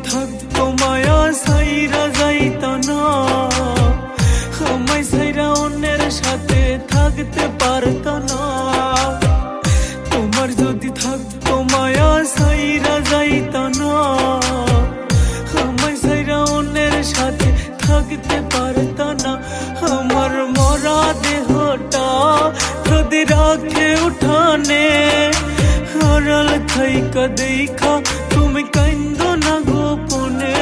থাকতো মায়া সাইরা যাইত না, আমায় সাইরা অন্যের সাথে থাকতে পারত না। তোমার যদি থাকতো মায়া সাইরা যাইত না, আমায় সাইরা অন্যের সাথে থাকতে পারত না। আমার মরা দেহটা যদি রাখে উঠানে, আড়াল থাইকা দেখা তুমি কান্দো না গোপনে।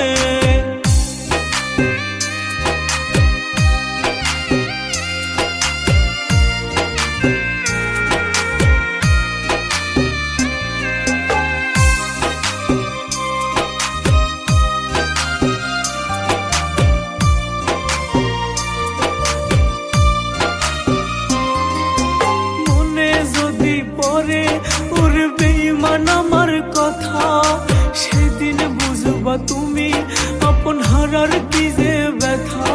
মনে যদি পড়ে ওর বেঈমান আমার কথা, সেদিন বুঝবা তুমি আপন হারার কি যে ব্যথা।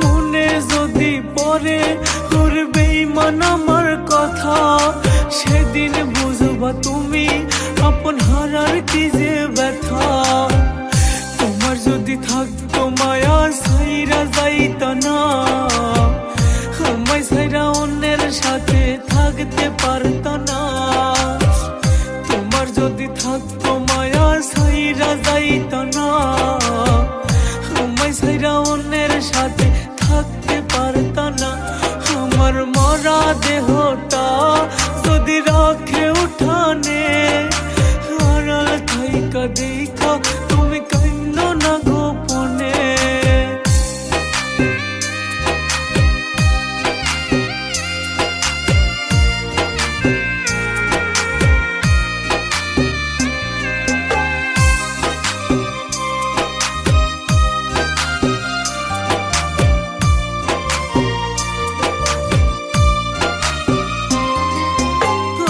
মনে যদি পড়ে ওর বেঈমান আমার কথা, সেদিন বুঝবা তুমি আপন হারার কি যে ব্যথা। তোমার যদি থাকতো মায়া সাইরা যাইত না, আমায় সাইরা অন্যের সাথে থাকতে পারত না। তোমার যদি থাকতো মায়া সাইরা যাইত না, আমায় সাইরা অন্যের সাথে থাকতে পারত না। আমার মরা দেহটা যদি রাখে উঠানে, আড়াল থাইকা দেখা তুমি কান্দো না গোপনে।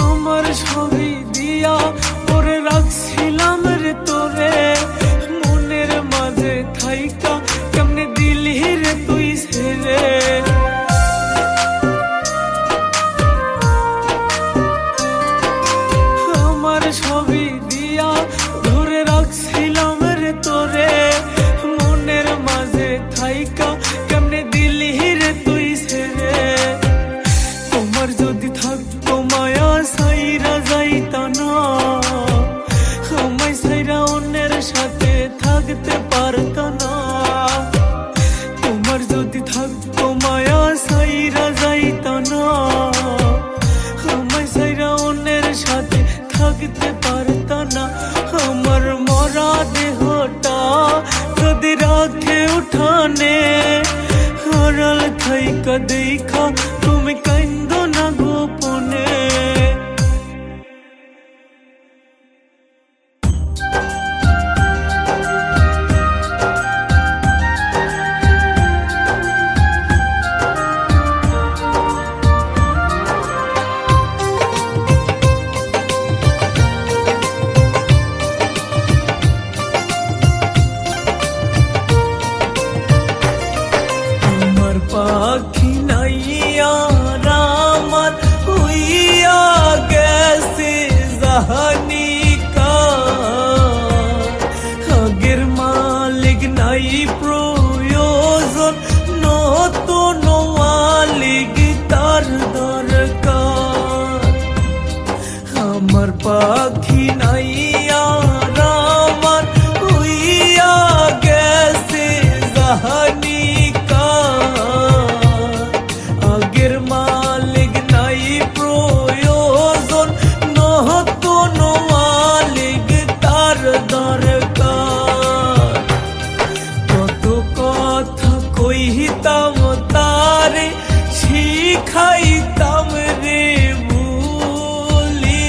আমার ছবি দিয়া পরে রাখছিলাম রে তোরে, মনের মাঝে থাইকা কেমনে দিলি রে তুই ছেড়ে। আমার ছবি দিয়া ধরে রাখছিলাম রে তোরে, মনের মাঝে থাইকা কেমনে দিলি রে তুই ছেড়ে। তোমার যদি থাকতো মায়া সাইরা যাইত না, আমায় সাইরা অন্যের সাথে থাকতে পারত না। তোমার যদি থাকতো মায়া সাইরা যাইত না, আমায় সাইরা অন্যের সাথে থাকতে পারত না। আমার মরা দেহটা যদি রাখে উঠানে, আড়াল থাইকা দেখা তুমি কান্দো না গোপনে। আমার পাখি নাইয়া আমার হইয়া গেছে জাহানি কার, আগের মালিক নাই প্রয়োজন, নতুন মালিক তার দরকার। আমার পাখি নাইয়া আমার হইয়া গেছে জাহানি কার, আগের মালিক নাই প্রয়োজন, নতুন মালিক তার দরকার। কত কথা কইতাম তারে, শিখাইতাম রে বুলি,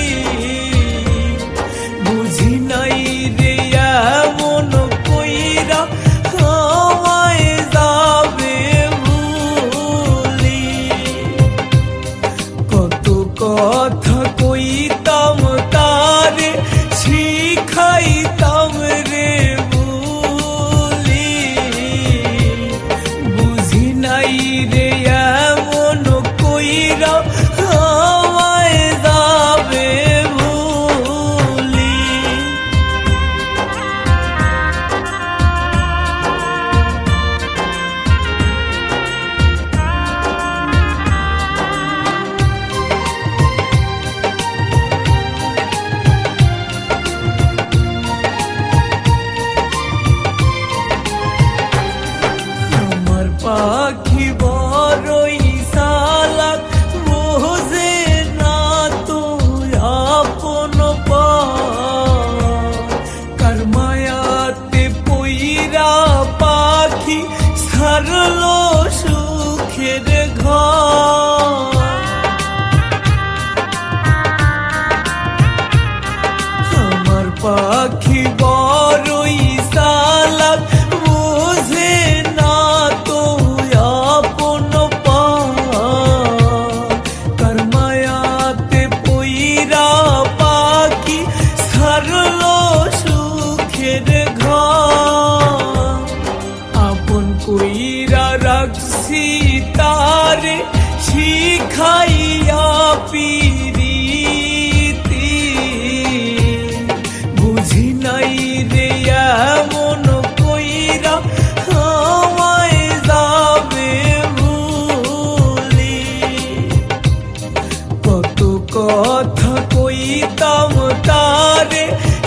কথা কইতাম তারে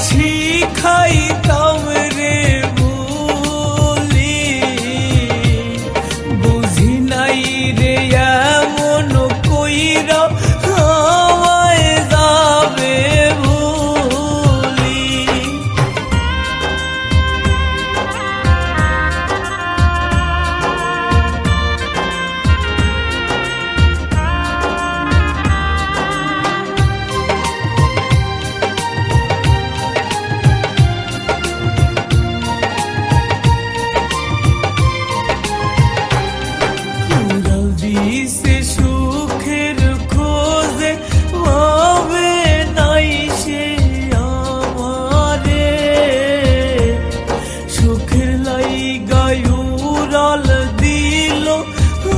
শিখাইতাম রে বুলি, বুঝি নাই রে এমন কইরা আমায় যাবে ভুলি। দিছে সুখের খোঁজে ভাবে নাই সে আমারে, সুখের লাইগা উড়াল দিল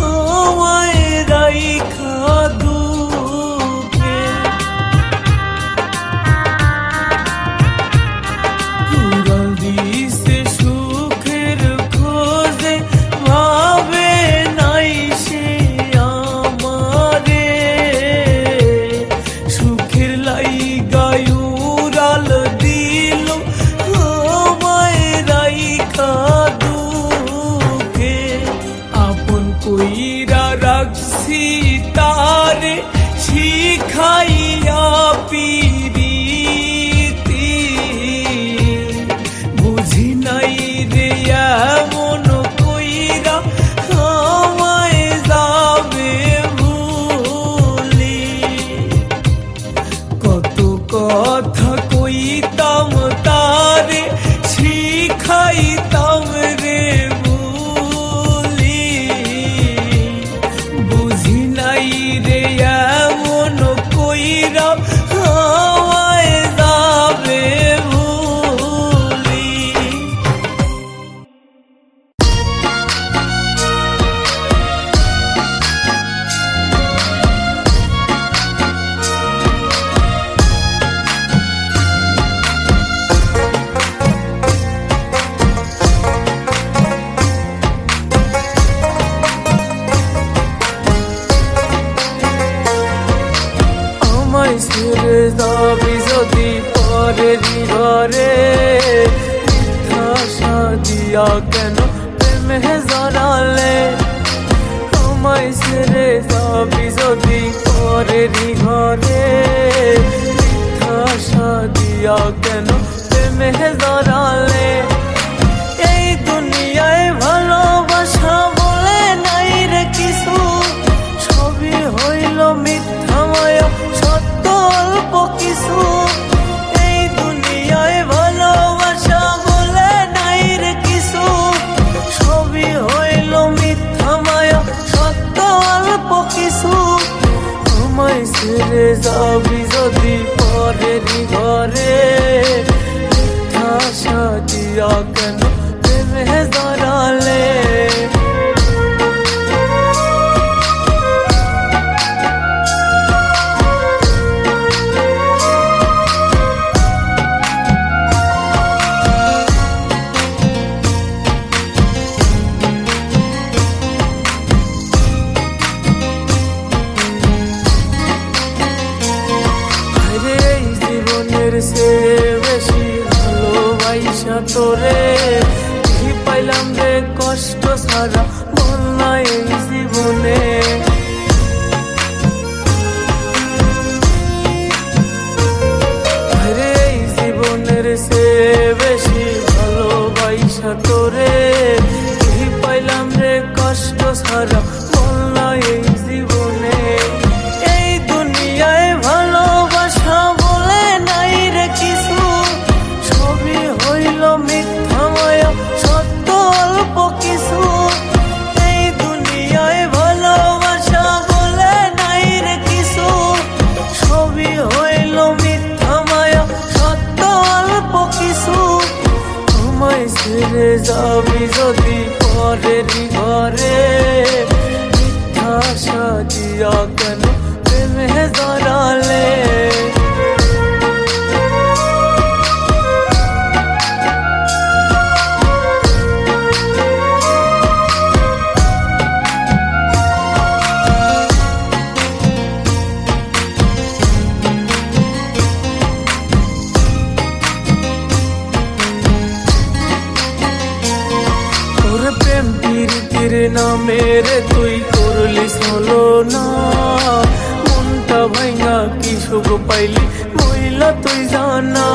আমায় রাইখা দুঃখে। উড়াল দিছে সুখের খোঁজে ভাবে নাই সে আমারে, সুখের লাইগা উড়াল দিল আমায় রাইখা দুঃখে। আপন কইরা রাখছি তারে শিখাইয়া পিরিতি, বুঝি নাই রে এমন কইরা আমায় যাবে ভুলি। কত কথা কইতাম তারে শিখাইতাম রে বুলি, বুঝি নাই রে এমন কইরা আমায় যাবে ভুলি। আমায় ছেড়ে যাবি যদি পরের ঘরে, মিথ্যা সাদিয়া কেন প্রেমে জড়ালে। আমায় ছেড়ে যাবি যদি পরের ঘরে, মিথ্যা সাদিয়া কেন প্রেমে জড়ালে। এই দুনিয়ায় ভালোবাসা বলে নাই রে কিছু, সবই হইল মিথ্যা মায়া সত্য অল্প কিছু। এই দুনিয়ায় ভালোবাসা বলে নাই রে কিছু, সবই হইল মিথ্যা মায়া সত্য অল্প কিছু। আমায় ছেড়ে যাবি যদি পরের ঘরে, মিথ্যা সাজিয়া কেন প্রেমে জড়ালে। সে বেশি ভালোবাসা তোরে কি পাইলাম রে কষ্ট সারা বলনা এই জীবনে। আরে এই জীবনের সে বেশি ভালোবাসা তোরে কি পাইলাম রে কষ্ট সারা বলনা এই জীবনে। এই দুনিয়ায় ভালোবাসা বলে নাই রে কিছু, সবই হইল মিথ্যা মায়া সত্য অল্প কিছু। এই দুনিয়ায় ভালোবাসা বলে নাই রে কিছু, সবই হইল মিথ্যা মায়া সত্য অল্প কিছু। আমায় ছেড়ে যাবি যদি পরের ঘরে, মিথ্যা সাজিয়া কেন প্রেমে জড়ালে। নামে রে তুই করলি হলো না, মনটা ভাঙা কি সুখ পাইলি মহিলা তুই জানা।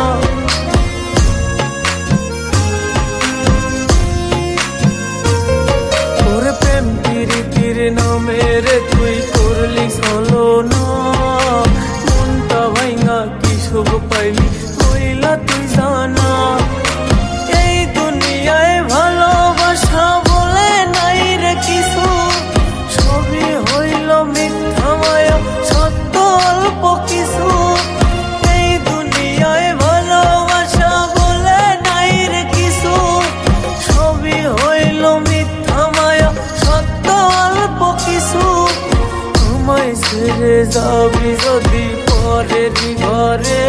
ওরে প্রেম প্রীতির নামে রে তুই করলি হলো না, মনটা ভাঙা কি সুখ পাইলি মহিলা তুই জানা। এই দুনিয়ায় ভালোবাসা বলে নাই রে কিছু, সবই হইল মিথ্যা মায়া সত্য অল্প কিছু। এই দুনিয়ায় ভালোবাসা বলে নাই রে কিছু, সবই হইল মিথ্যা মায়া সত্য অল্প কিছু। আমায় ছেড়ে যাবি যদি পরের ঘরে,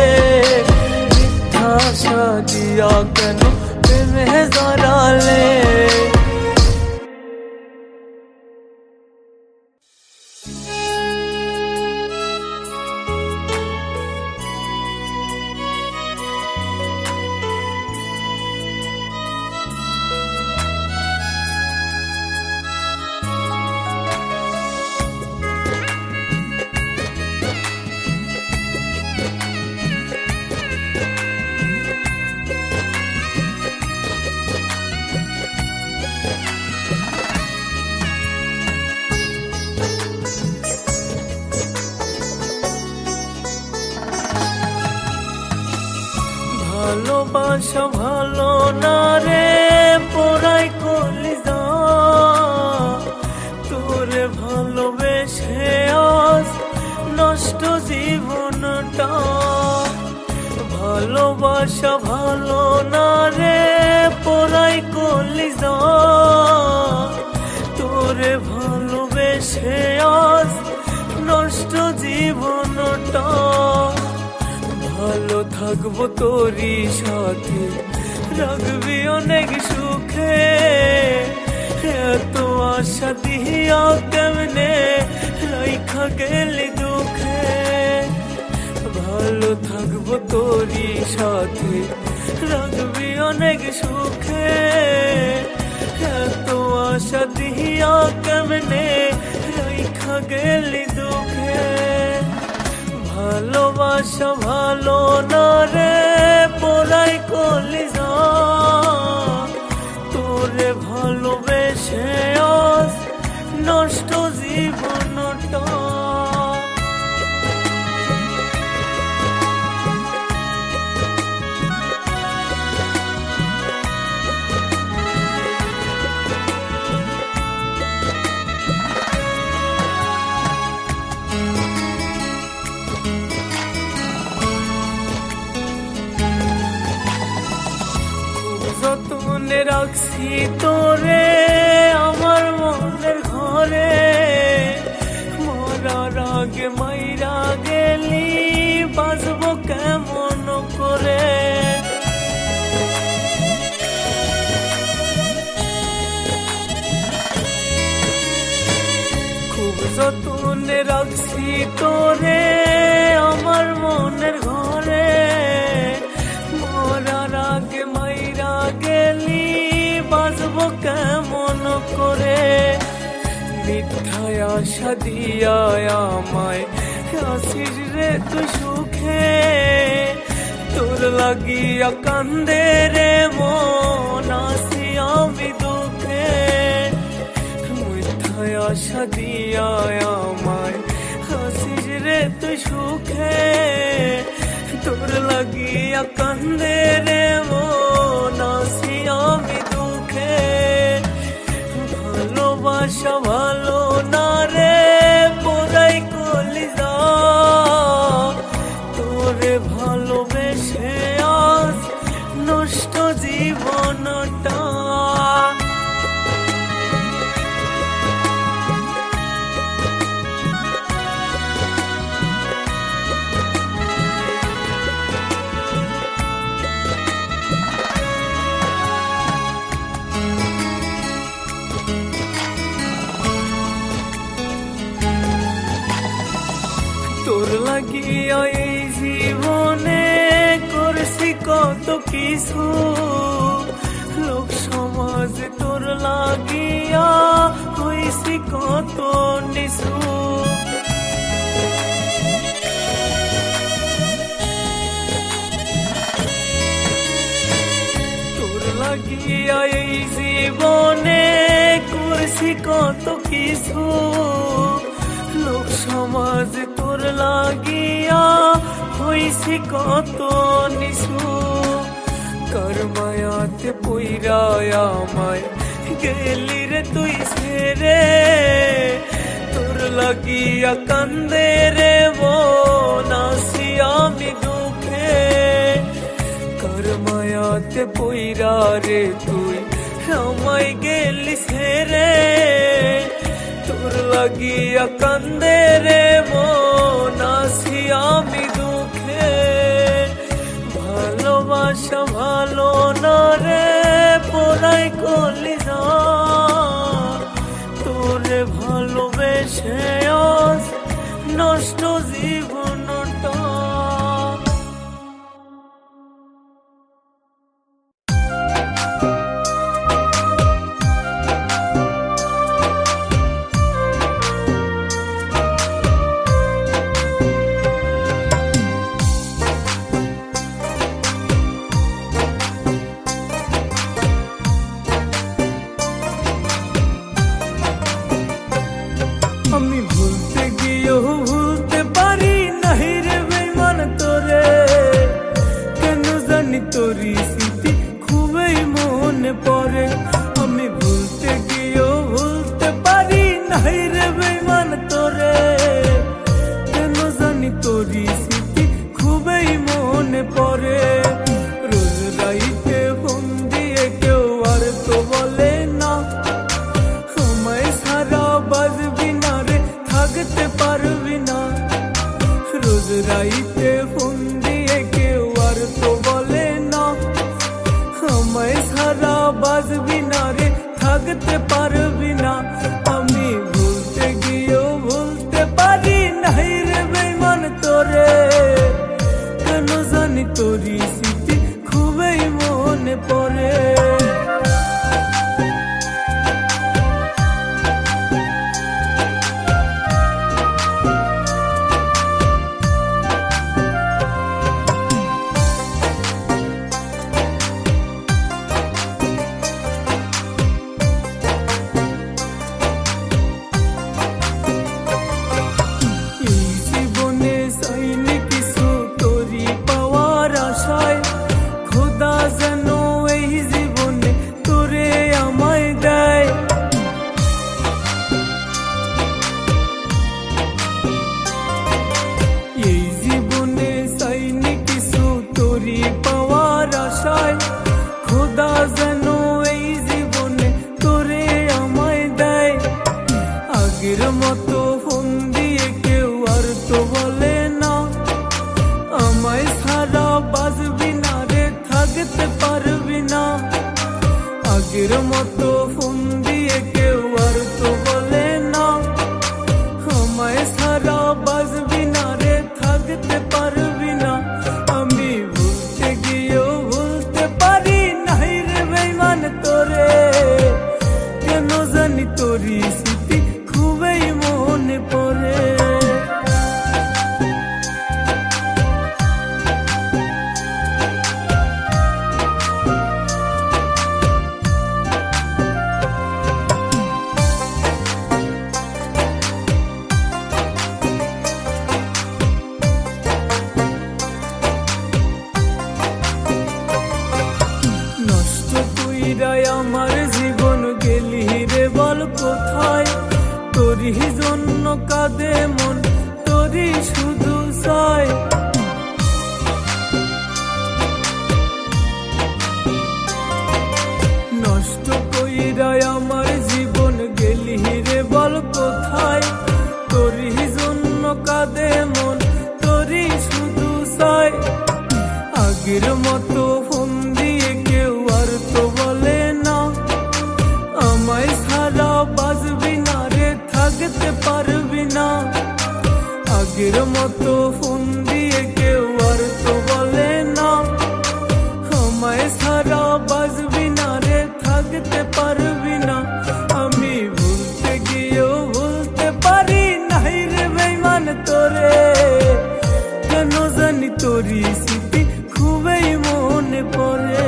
মিথ্যা আশা দিয়া কেন প্রেমে জড়ালে। ভালোবাসা ভালো না রে পোড়াই কলিজা, তোরে ভালোবেসে আজ নষ্ট জীবনটা। ভালোবাসা ভালো না রে পোড়াই কলিজা, তোরে ভালোবেসে আজ নষ্ট জীবনটা। ভালো থাকবো তোরই সাথে, রাখবি অনেক সুখে, এত আশা দিয়া কেমনে রাইখা গেলি দুঃখে। ভালো থাকবো তোরই সাথে, রাখবি অনেক সুখে, এত আশা দিয়া কেমনে রাইখা গেলি দুঃখে। ভালোবাসা ভালো না রে পোড়াই কলিজা, তোরে ভালোবেসে আজ নষ্ট জীবনটা। যতনে রাখছি তোরে আমার মনের ঘরে, মরার আগে মাইরা গেলি বাঁচবো কেমন করে। খুব যতনে রাখছি তোরে আমার মনের ঘরে, মরার আগে মাইরা গেলি বাঁচবো কেমন করে। মিথ্যায় আশা দিয়া আমায় আসিস রে তুই সুখে, তোর লাগিয়া কান্দে রে মন আসি আমি দুঃখে। মিথ্যায় আশা দিয়া আমায় আসিস রে তুই সুখে, তোর লাগিয়া কান্দে রে মন আসি আমি দুঃখে। ভালোবাসা ভালো না রে পোড়াই কলিজা, তোরে ভালোবেসে আজ নষ্ট জীবনটা। তোর লাগিয়া এই জীবনে করছি কত কিছু, লোক সমাজ তোর লাগি লাগিয়া হইছি কত নিছু। তোর লাগিয়া এই জীবনে করছি কত কিছু, লোক সমাজ তোর লাগিয়া হইছি কত নিছু। কার মায়াতে পইরায় আমায় গেলি রে তুই ছেড়ে, তোর লাগিয়া কান্দে রে মন আসি আমি দুঃখে। কার মায়াতে পইরা রে তুই আমায় গেলি ছেড়ে, তোর লাগিয়া কান্দে রে মন আসি আমি দুঃখে। ভালোবাসা ভালো না রে পরাই কলিজা, তোরে ভালোবেসে আজ নষ্ট জীবনটা। আমি ভুলতে গিয়েও ভুলতে পারি নাহি রে বেঈমান তোরে, কেন জানি তোরি স্মৃতি খুবই মনে পড়ে। আমি ভুলতে গিয়েও ভুলতে পারি নাহি রে বেঈমান তোরে, কেন জানি তোরি স্মৃতি খুবই মনে পড়ে। রোজ রাইতে ফোন দিয়ে কেউ আর তো বলে না আমায় সারা বাজবি না রে থাকতে পারবি না। রোজ রাইতে ফোন দিয়ে কেউ আর তো বলে না আমায় সারা বাজবি না রে থাকতে পারবি না। আমি ভুলতে গিয়েও ভুলতে পারি নাই রে বেঈমান তোরে, কেন জানি তোরি স্মৃতি খুবই মনে পড়ে। এই জীবনে চাইনি কিছু তোরি পাওয়ার আশায়, খোদা যেন এই জীবনে তোরে আমায় দেয়। এই জীবনে চাইনি কিছু তোরি পাওয়ার আশায়, খোদা যেন এই জীবনে তোরে আমায় দেয়। আগের মতো ফোন দিয়ে কেউ আর তো বলে না আমায় সারা বাজবি না রে থাকতে পারবি না। আগের মতো ফোন দিয়ে কেউ আর তো বলে না আমায় সারা বাজবি না রে থাকতে পারবি না। আমি ভুলতে গিয়েও ভুলতে পারি নাই রে বেঈমান তোরে, কেন জানি তোরি স্মৃতি খুবই মনে পড়ে। নষ্ট কইরাই আমার জীবন গেলি রে বল কোথায়, তোরি জন্য কাঁদে মন তোরি শুধু চায়। নষ্ট কইরাই আমার জীবন গেলি রে বল কোথায়, তোরি জন্য কাঁদে মন তোরি শুধু চায়। আগের মতো ফোন দিয়ে কেউ আর তো বলে না আমায় সারা বাজবি না রে থাকতে পারবি না। আগের মতো ফোন দিয়ে কেউ আর তো বলে না আমায় সারা বাজবি না রে থাকতে পারবি না। জানি তোরই স্মৃতি খুবই মনে পড়ে,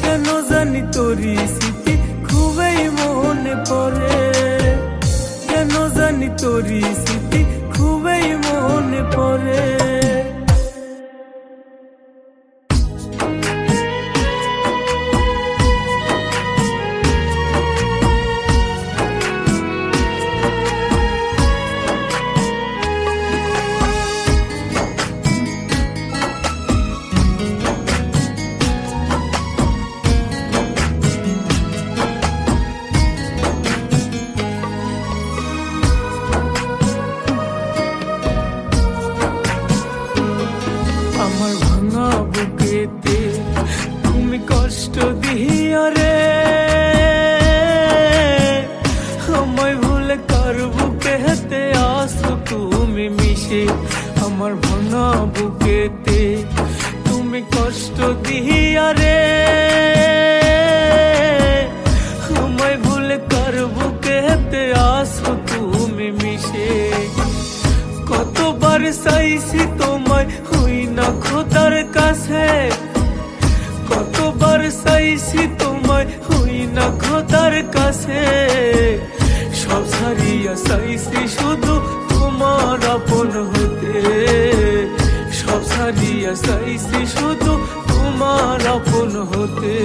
কেন জানি তোরই স্মৃতি খুবই মনে পড়ে, কেন জানি তোরই স্মৃতি খুবই মনে পড়ে। আমার ভাঙা বুকেতে তুমি কষ্ট দিও রে, আমায় ভুলে কার বুকেতে আসো তুমি মিশে। আমার ভাঙা বুকেতে তুমি কষ্ট দিও রে, আমায় ভুলে কার বুকেতে আসো তুমি মিশে। কতবার চাইছি তোমায় হই না খোদার কাছে, কতবার চাইছি তোমায় হই না খোদার কাছে। সব ছাড়িয়া চাইছি শুধু তোমার আপন হতে, সব ছাড়িয়া চাইছি শুধু তোমার আপন হতে।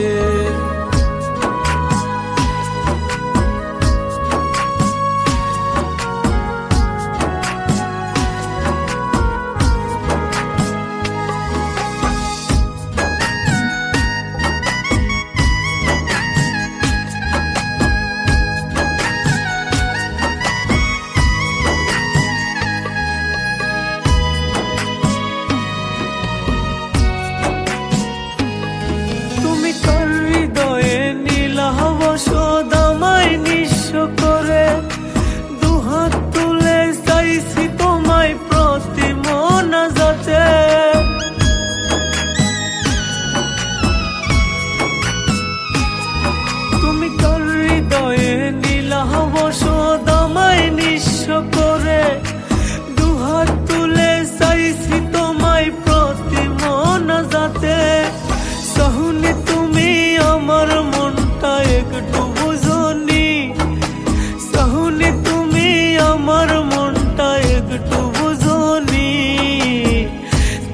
আমায় নিঃস্ব করে দুহাত তুলে চাইছি তোমায় প্রতি মোনাজাতে। তুমি কার হৃদয়ে নীলা বসত আমায় নিঃস্ব করে দুহাত তুলে চাইছি তোমায় প্রতি মোনাজাতে। সহুনি তুমি আমার মনটা একটু বুঝনি, সহুনি তুমি আমার মনটা একটু বুঝনি।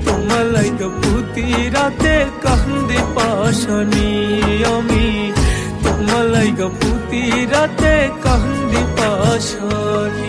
তোমার লাইগা প্রতি রাতে কান্দি পাশানি আমি, তোমার লাইগা প্রতি রাতে কান্দি পাশানি।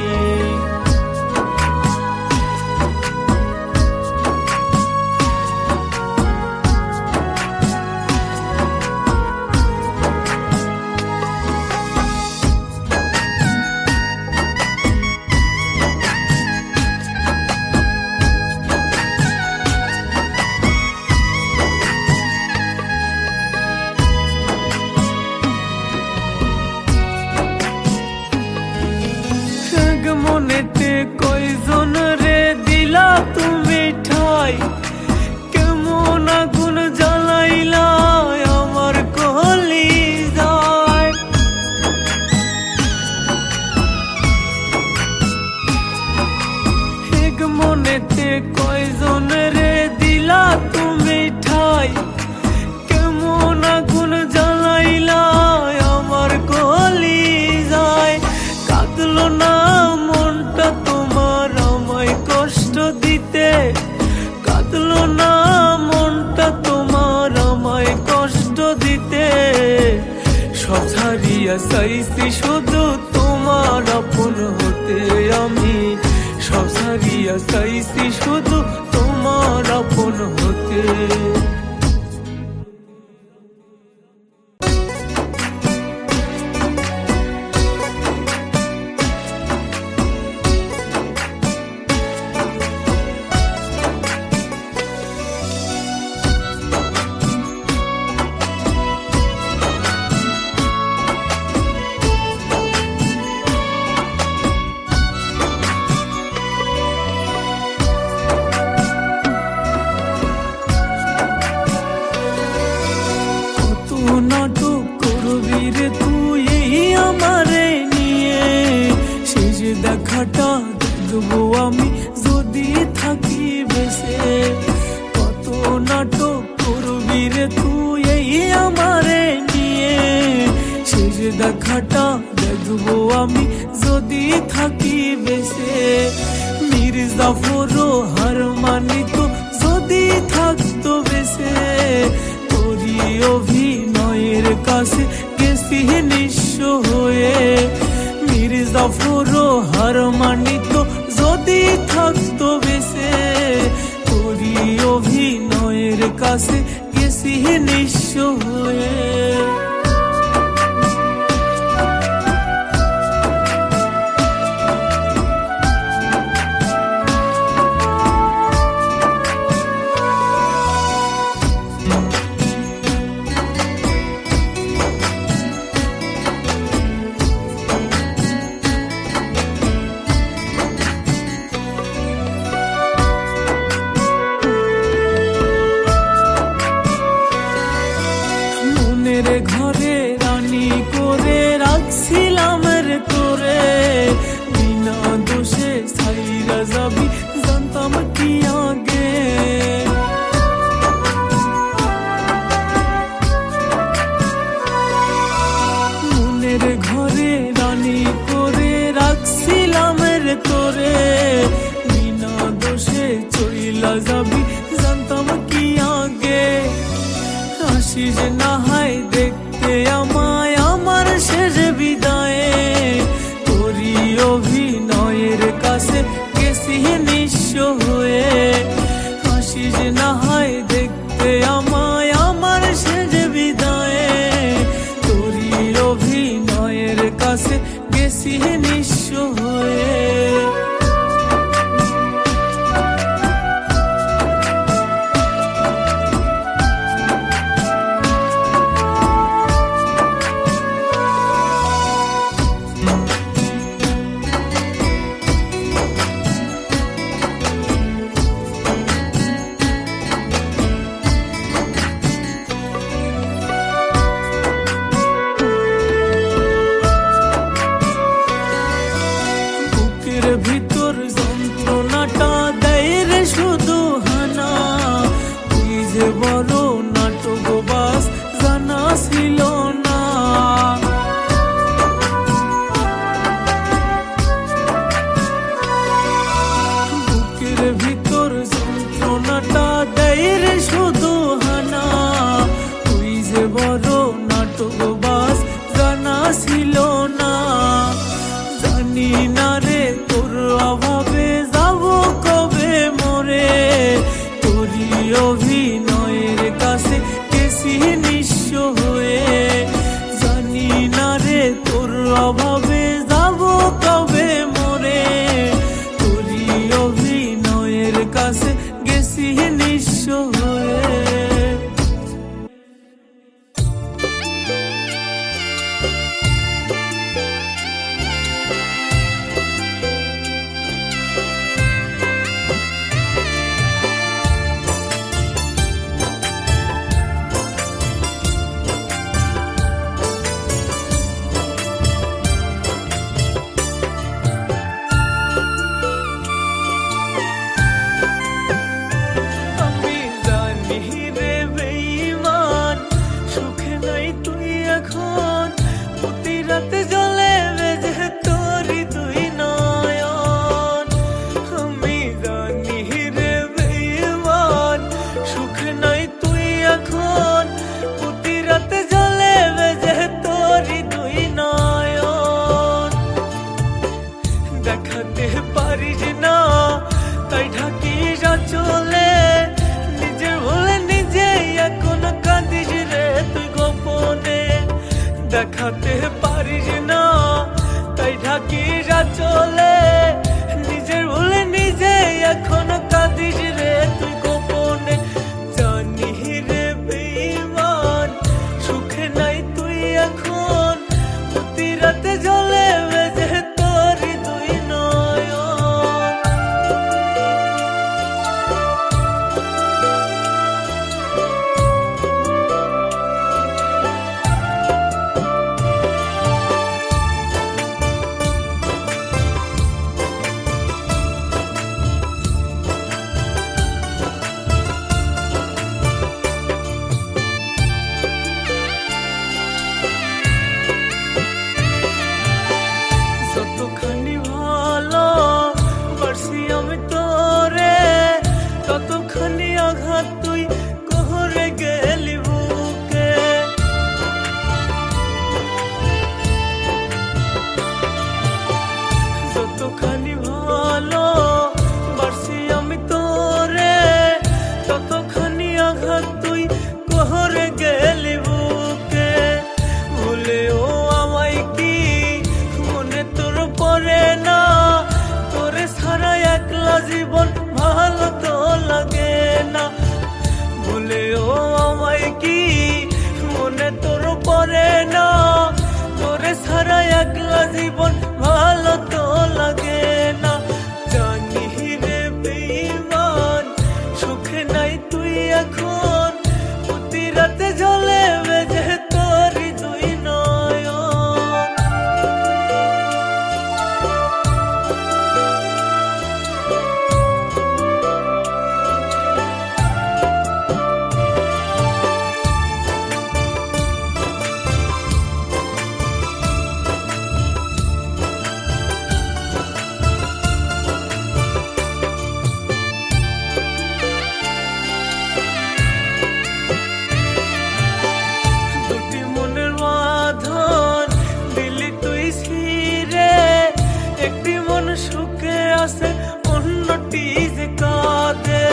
মনেতে কয়জন রে দিলা তুমি ঠাই, কেমন আগুন জ্বালাইলা আমার কলিজায়। এক মনেতে কয়জন রে দিলা তুমি ঠাই, কেমন আগুন জ্বালাইলা আমার কলিজায়। কাঁদলো না মনটা তোমার আমায় কষ্ট দিতে, কাঁদলো না মনটা তোমার আমায় কষ্ট দিতে। সব ছাড়িয়া চাইছি শুধু তোমার আপন হতে আমি, সব ছাড়িয়া চাইছি শুধু তোমার আপন হতে। আমি যদি থাকি বেঁচে। মীর জাফরও হার মানিত যদি থাকতো বেঁচে। তোরি অভিনয়ের কাছে গেছি নিঃস্ব হয়ে। মীর জাফরও হার মানিত যদি থাকতো বেঁচে। তোরি অভিনয়ের কাছে গেছি নিঃস্ব হয়ে। ঘরে রানী করে রাখছিলাম রে তোরে। বিনা দোষে ছাইরা যাবি জানতাম কি আগে। মনের ঘরে রানী করে রাখছিলাম রে তোরে। বিনা দোষে চইলা যাবি জানতাম কি আগে। আসিস না হয় দেখতে আমায় আমার শেষ বিদায়ে। তোরি অভিনয়ের কাছে গেছি নিঃস্ব হয়ে। আসিস না হয় দেখতে আমায় আমার শেষ বিদায়ে। তোরি অভিনয়ের কাছে গেছি নিঃস্ব হয়ে। ভিতর যন্ত্রণাটা দেয় রে শুধু হানা। তুই যে বড় নাটকবাজ জানা ছিল না। বুকের ভিতর যন্ত্রণাটা দেয় রে শুধু হানা। তুই যে বড় নাটকবাজ জানা ছিল না। জানি না রে তোর অভাবে যাব কবে মরে। তোরি অভিনয়ের কাছে গেছি নিঃস্ব হয়ে। জানি না রে তোর অভাবে যাব কবে মরে। তোরি অভিনয়ের কাছে গেছি নিঃস্ব হয়ে। ভালো তো লাগে না। জানি রে বেঈমান সুখে নাই তুই এখন, প্রতি রাতে জ্বলে বেজে তোরই দুই নয়ন। সুখে আছে অন্যটি যে কাঁদে,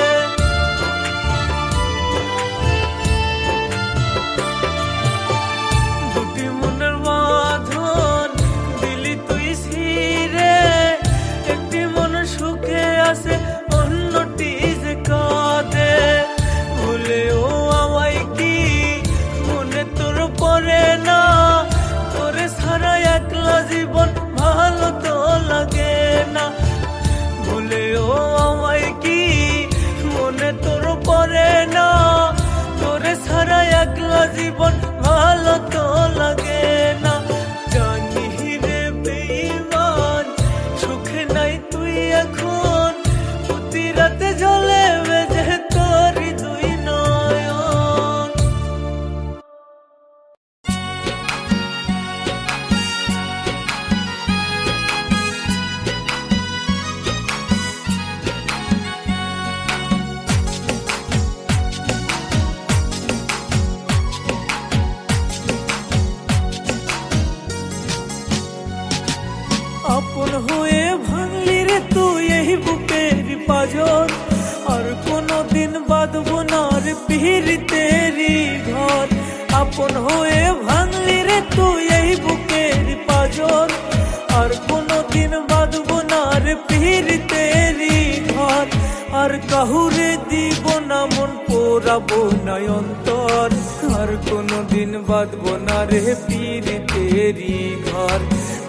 দুটি মনের বাঁধন দিলি তুই ছিঁড়ে, একটি মন সুখে আছে অন্যটি যে কাঁদে। ভুলেও আমায় কি মনে তোর পড়ে না, তোরে ছাড়া একলা জীবন ভালো তো লাগে না। ভুলেও আমায় কি মনে তোর পড়ে না, তোরে ছাড়া একলা জীবন ভালো তো লাগে না। জানি রে বেঈমান সুখে নাই তুই এখন, প্রতি রাতে জ্বলে বেজে তোরই দুই নয়ন। আপন হয়ে ভাঙলি রে তুই এই বুকের পাঁজর, আর কোনদিন বাঁধবো না রে পিরিতেরি ঘর। আপন হয়ে ভাঙলি রে তুই এই বুকের পাঁজর, আর কোনদিন বাঁধবো না রে পিরিতেরি ঘর। আর কাহুরে দিব না মন পোড়াবো না অন্তর, আর কোনদিন বাঁধবো না রে পিরিতেরি ঘর।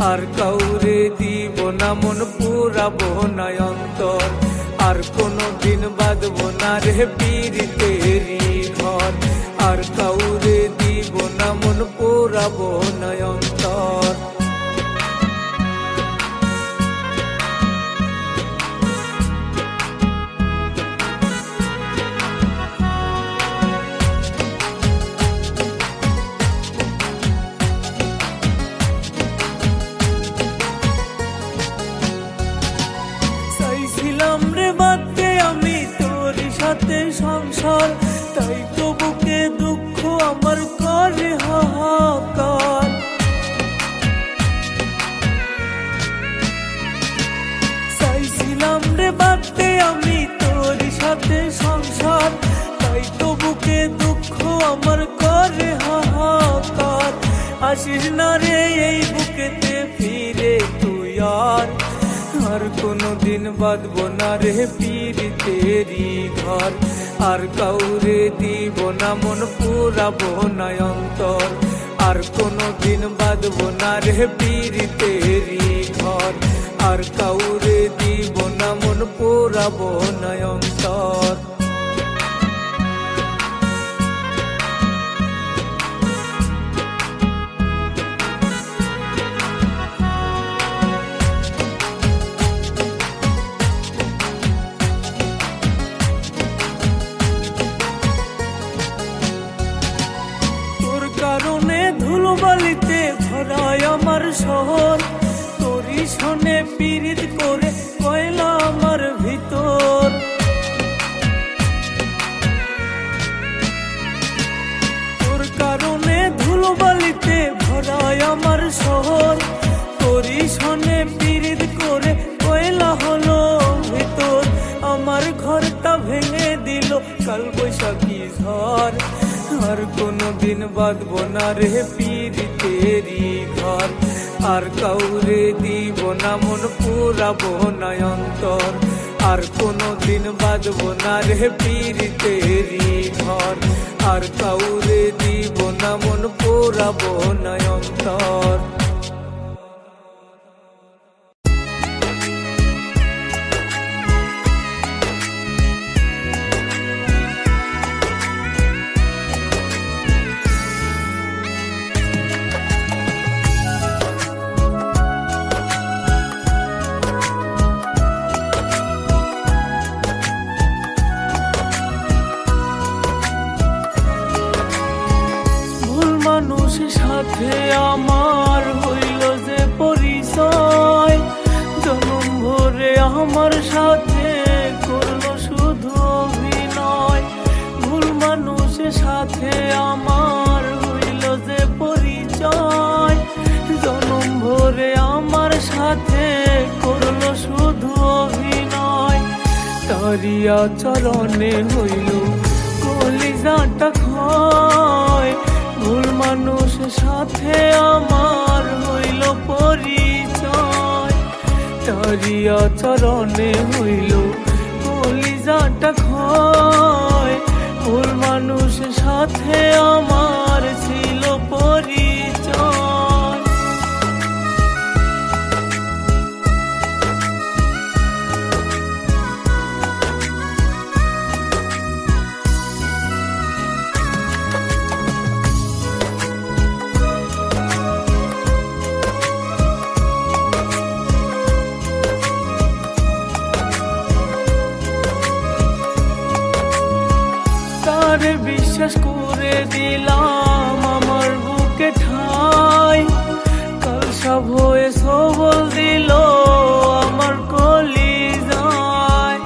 আর কাউরে দিব না মন পোড়াবো না অন্তর, আর কোনদিন বাঁধবো না রে পিরিতেরি ঘর। আর কাউরে দিব না মন পোড়াবো না অন্তর। চাইছিলাম রে বাঁধতে আমি তোরই সাথে সংসার, তাই তো বুকে দুঃখ আমার করে হাহাকার। চাইছিলাম রে বাঁধতে আমি তোরই সাথে সংসার, তাই তো বুকে দুঃখ আমার করে হাহাকার। আসিস না রে এই বুকেতে ফিরে তুই আর, আর কোনদিন বাঁধবো না রে পিরিতেরি ঘর। আর কাউরে দিব না মন পোড়াবো না অন্তর, আর কোনদিন বাঁধবো না রে পিরিতেরি ঘর। আর কাউরে দিব না মন পোড়াবো না অন্তর। কারণে ধুলোবালিতে ভরায় আমার শহর, তোরই শোনে পীড়িত করে কয়লা আমার ভিতর। তোর কারণে ধুলোবালিতে ভরায় আমার শহর, তোরই শোনে পীড়িত করে কয়লা হলো ভিতর। আমার ঘরটা ভেঙে দিল কাল বৈশাখী ঝড়, আর কোনদিন বাঁধবো না রে পিরিতেরি ঘর। আর কাউরে দিব না মন পোড়াবো না অন্তর, আর কোনদিন বাঁধবো না রে পিরিতেরি ঘর। আর কাউরে দিব না মন পোড়াবো না অন্তর। সাথে আমার হইল যে পরিচয়, জনম ভরে আমার সাথে করলো শুধু অভিনয়। ভুল মানুষের সাথে আমার হইল যে পরিচয়, জনম ভরে আমার সাথে করলো শুধু অভিনয়। তারি আচরণে হইল কলিজাটা ক্ষয়, ভুল মানুষের সাথে আমার হইল পরিচয়। তারি আচরণে হইল কলিজাটা ক্ষয়, ভুল মানুষের সাথে আমার ছিল পরিচয়। তারে বিশ্বাস করে দিলাম আমার বুকে ঠাই, কাল সব হয়ে সবল দিল আমার কলিজায়।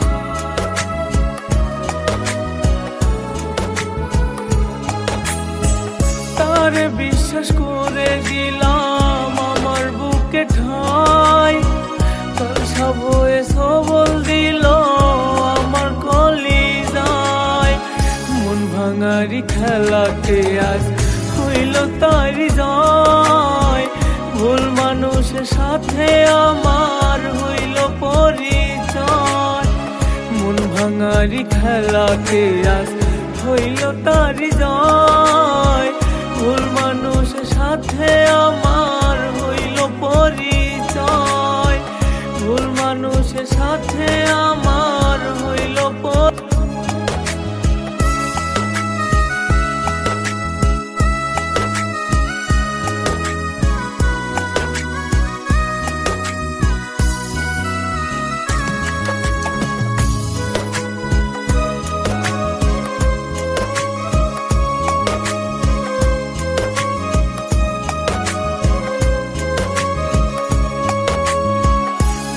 তারে বিশ্বাস করে দিলাম আমার বুকে ঠাই, কাল সব হয়ে সবল দিল আমার কলিজায়। মন ভাঙারি খেলাতে আজ হইল তারি জয়, ভুল মানুষের সাথে আমার হইল পরিচয়। মন ভাঙারি খেলাতে আজ হইল তারি জয়, ভুল মানুষের সাথে আমার হইল পরিচয়। ভুল মানুষের সাথে আমার হইল পরিচয়।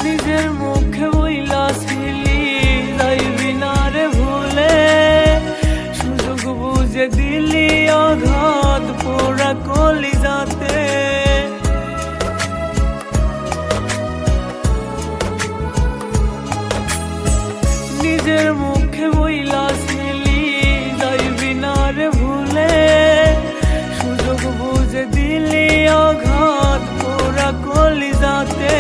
নিজের মুখে বইলাছিলি যাইবি না রে ভুলে, সুযোগ বুঝে দিলি আঘাত পোড়া কলিজাতে। নিজের মুখে বইলাছিলি যাইবি না রে ভুলে, সুযোগ বুঝে দিলি আঘাত পোড়া কলিজাতে।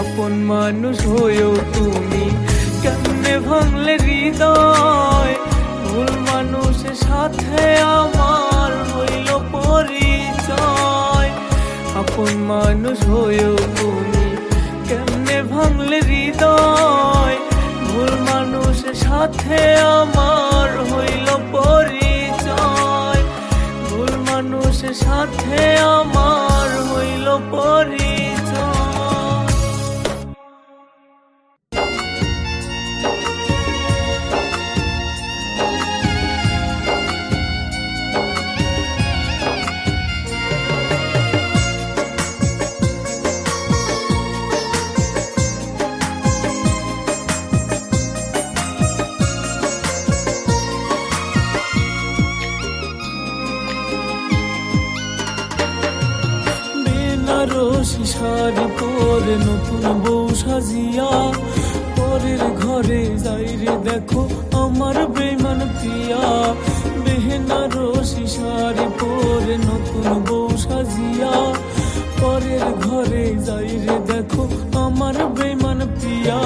আপন মানুষ হয়েও তুমি কেমনে ভাঙলে হৃদয়, ভুল মানুষের সাথে আমার হইল পরিচয়। আপন মানুষ হয়েও তুমি কেমনে ভাঙলে হৃদয়, ভুল মানুষের সাথে আমার হইল পরিচয়। ভুল মানুষের সাথে আমার হইল পরিচয়। বেনারসি শাড়ি পরে নতুন বউ সাজিয়া, পরের ঘরে যাই রে দেখো আমার বেঈমান প্রিয়া। বেনারসি শাড়ি পরে নতুন বউ সাজিয়া, পরের ঘরে যাই রে দেখো আমার বেঈমান প্রিয়া।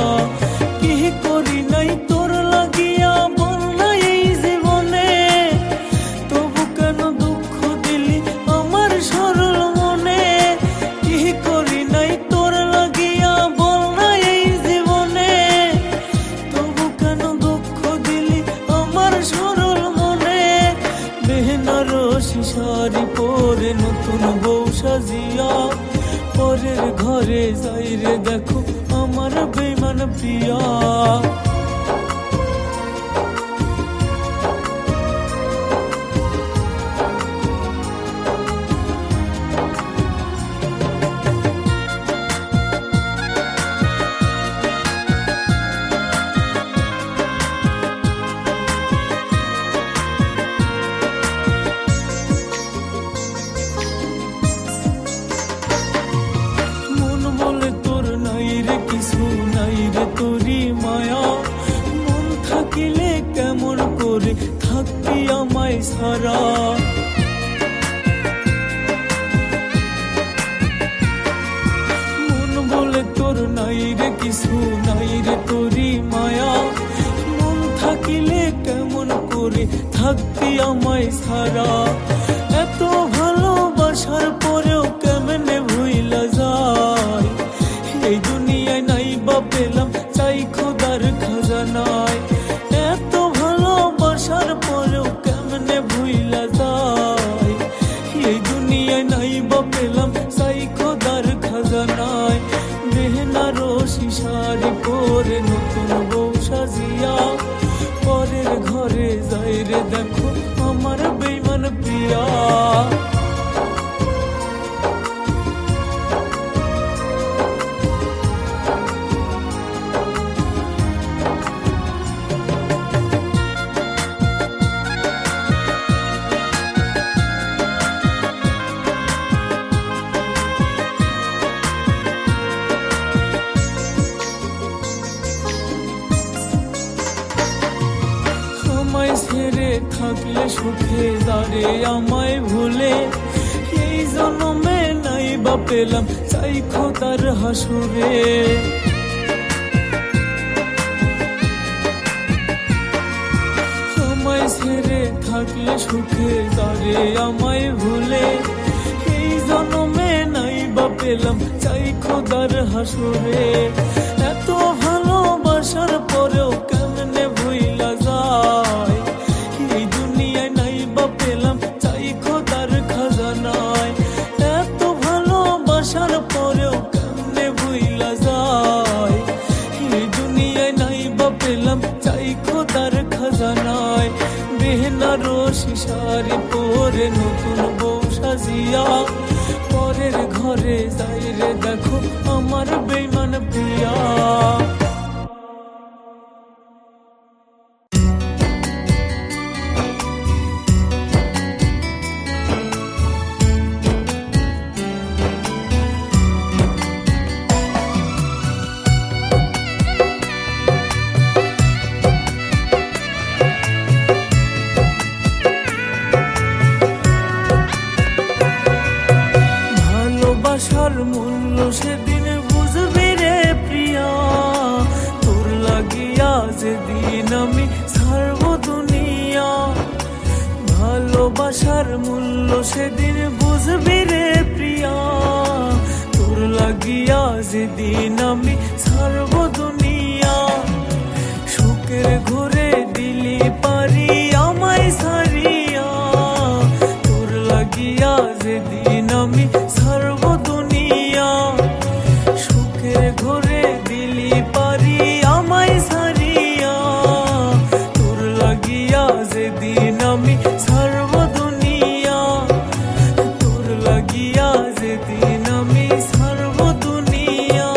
কি করি নাই তোর লাগিয়া বল না এই জীবনে, তবু কেন দুঃখ দিলি আমার সরল মনে। কি করি নাই তোর লাগিয়া বল না এই জীবনে, তবু কেন দুঃখ দিলি আমার সরল মনে। বেনারসি শাড়ি পরে নতুন বউ সাজিয়া, পরের ঘরে যাই রে দেখো আমার বেঈমান প্রিয়া। করে থাকতি আমায় সারা। মন বলে তোর নাই রে কিছু, নাই রে তোরই মায়া। মন থাকিলে কেমন করে থাকতি আমায় সারা। এত ভালোবাসার পরেও কেমনে ভুইলা যায়, এই দুনিয়ায় নাই বা পেলাম চাই খোদার খাজানায়। এত ভালোবাসার পরেও কেমনে ভুইলা যায়, এই দুনিয়ায় নাই বা পেলাম চাই খোদার খাজানায়। বেনারসি শাড়ি পরে নতুন বউ সাজিয়া পরের ঘরে যাই রে দেখো আমার বেঈমান প্রিয়া। আমায় ছেড়ে থাকলে সুখে দাঁড়ে আমায় ভুলে, এই জন্মে নাই বা পেলাম চাই খোদার হাসুরে। আমায় ছেড়ে থাকলে সুখে দাঁড়ে আমায় ভুলে, এই জন্মে নাই বা পেলাম চাই খোদার হাসুরে। এত ভালোবাসার পরেও কেমনে ভুইলা যায়, এই দুনিয়ায় নাই বা পেলাম চাই খোদার খাজানায়। এত ভালোবাসার পরেও কেমনে ভুইলা যায়, এই দুনিয়ায় নাই বা পেলাম চাই খোদার খাজানায়। বেনারসি শাড়ি পরে নতুন বউ সাজিয়া পরের ঘরে যাই রে দেখো আমার বেঈমান প্রিয়া। ভালোবাসার মূল্য সেদিন বুঝবি রে প্রিয়া, তোর লাগিয়া যেদিন আমি ছাড়ব দুনিয়া। ভালোবাসার মূল্য সেদিন বুঝবি রে প্রিয়া, তোর লাগিয়া যেদিন আমি ছাড়ব দুনিয়া। সুখের ঘুরে দিলি পারি আমায় ছাড়িয়া, তোর লাগিয়া যেদিন আমি ছাড়ব দুনিয়া। সুখের ঘরে দিলি পারি আমায় ছাড়িয়া, তোর লাগিয়া যেদিন আমি ছাড়ব দুনিয়া। তোর লাগিয়া যেদিন আমি ছাড়ব দুনিয়া।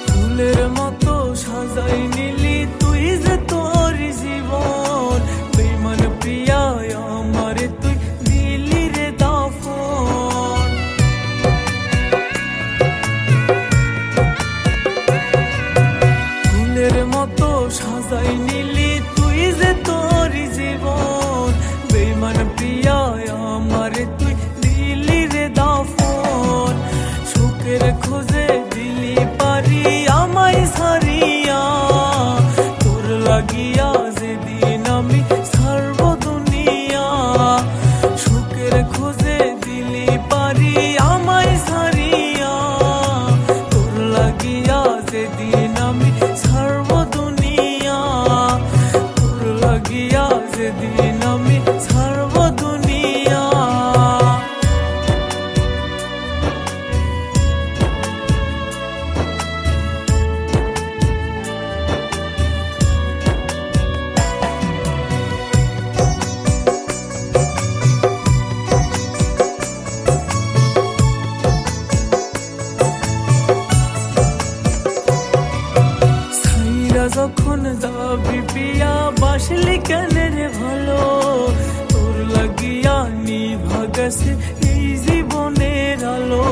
ফুলের মতো সাজাই নিলি তুই যে তোর জীবন, বেঈমান প্রিয়া আমারে তুই দিলি রে দাফন। ফুলের মতো সাজাই নিলি তুই যে তোর জীবন, বেঈমান প্রিয়া আমারে তুই দিলি রে দাফন। সুখের খোঁজে দিলি পারি আমায় ছাড়িয়া, তোর লাগিয়া যেদিন আমি ছাড়ব দুনিয়া। সুখের খোঁজে দিলি পারি আমায় ছাড়িয়া, তোর লাগিয়া যেদিন আমি ছাড়ব দুনিয়া। যখন যাবি পিয়া বাসলি কেন রে ভালো, তোর লাগিয়া নিভা গেছে এই জীবনের আলো।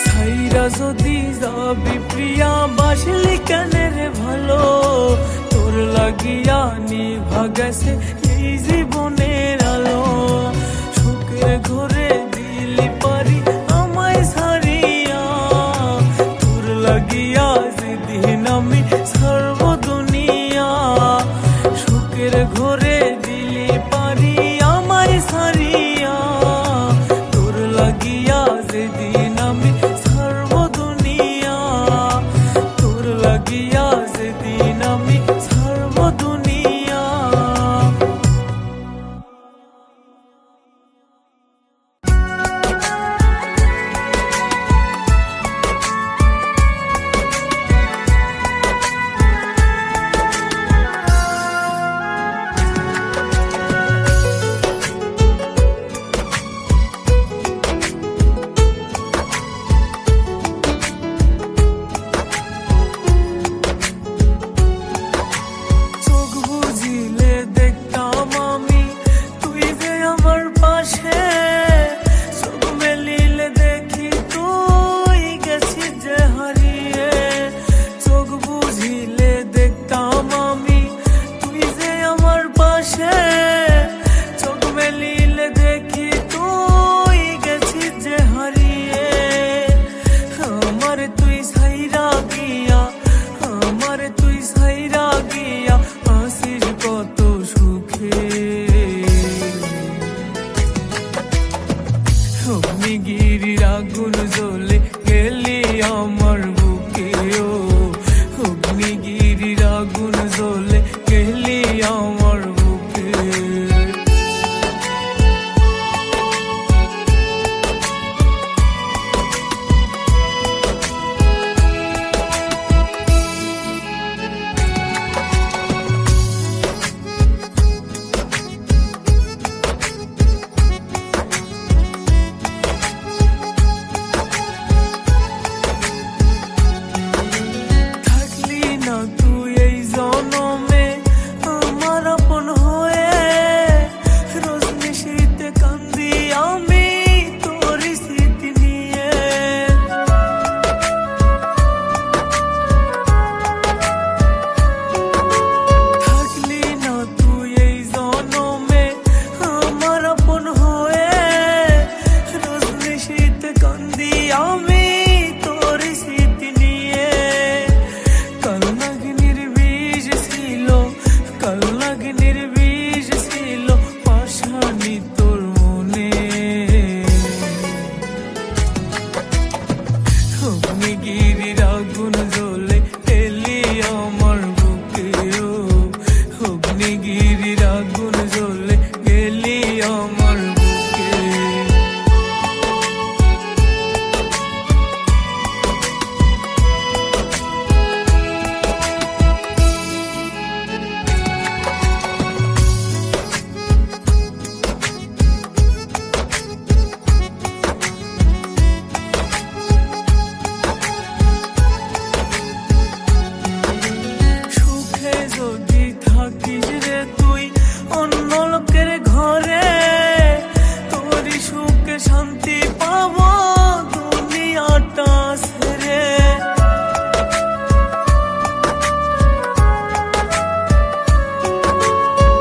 ছাইরা যদি যাবি প্রিয়া বাসলি কেন রে ভালো, তোর লাগিয়া নিভা গেছে এই জীবনের আলো। সুখের ঘরে দিলি পারি আমায় ছাড়িয়া, তোর লাগিয়া যেদিন আমি ছাড়ব দুনিয়া। সুখের ঘরে দিলি পারি আমায় ছাড়িয়া, তোর লাগিয়া যেদিন আমি ছাড়ব দুনিয়া। তোর লাগিয়া যেদিন আমি ছাড়ব দুনিয়া। চোখ বুজিলে দেখতাম আমি তুই যে আমার পাশে, চোখ মেলিলে দেখি তুই গেছিস যে হারিয়ে। চোখ বুঝিলে দেখতাম আমি তুই যে আমার পাশে, চোখ মেলিলে দেখি তুই গেছিস যে হারিয়ে। আমার তুই ছাইরা গিয়া, আমার তুই ছাইরা গিয়া আসিস কত সুখে। অগ্নিগিরির আগুন জ্বলে গেলি আমার বুকে, ও অগ্নিগিরির আগুন জ্বলে গেলি আমার বুকে। থাকলি না তুই এই জনমে আমার আপন হয়ে, রোজ নিশীথে কান্দি আমি তোর স্মৃতি নিয়ে। থাকলি না তুই এই জনমে আমার আপন হয়ে, রোজ নিশীথে কান্দি আমি তোর স্মৃতি নিয়ে। কালনাগিনীর বিষ ছিল, কালনাগিনীর বিষ ছিল পাশানি তোর মনে। অগ্নিগিরির আগুন জ্বলে এলি আমার বুকে, ও অগ্নিগিরির আগুন জ্বলে গেলি আমার বুকে। সুখে যদি থাকিস রে তুই অন্য লোকের ঘরে, তোরই সুখে শান্তি পাবো দুনিয়াটা ছেড়ে।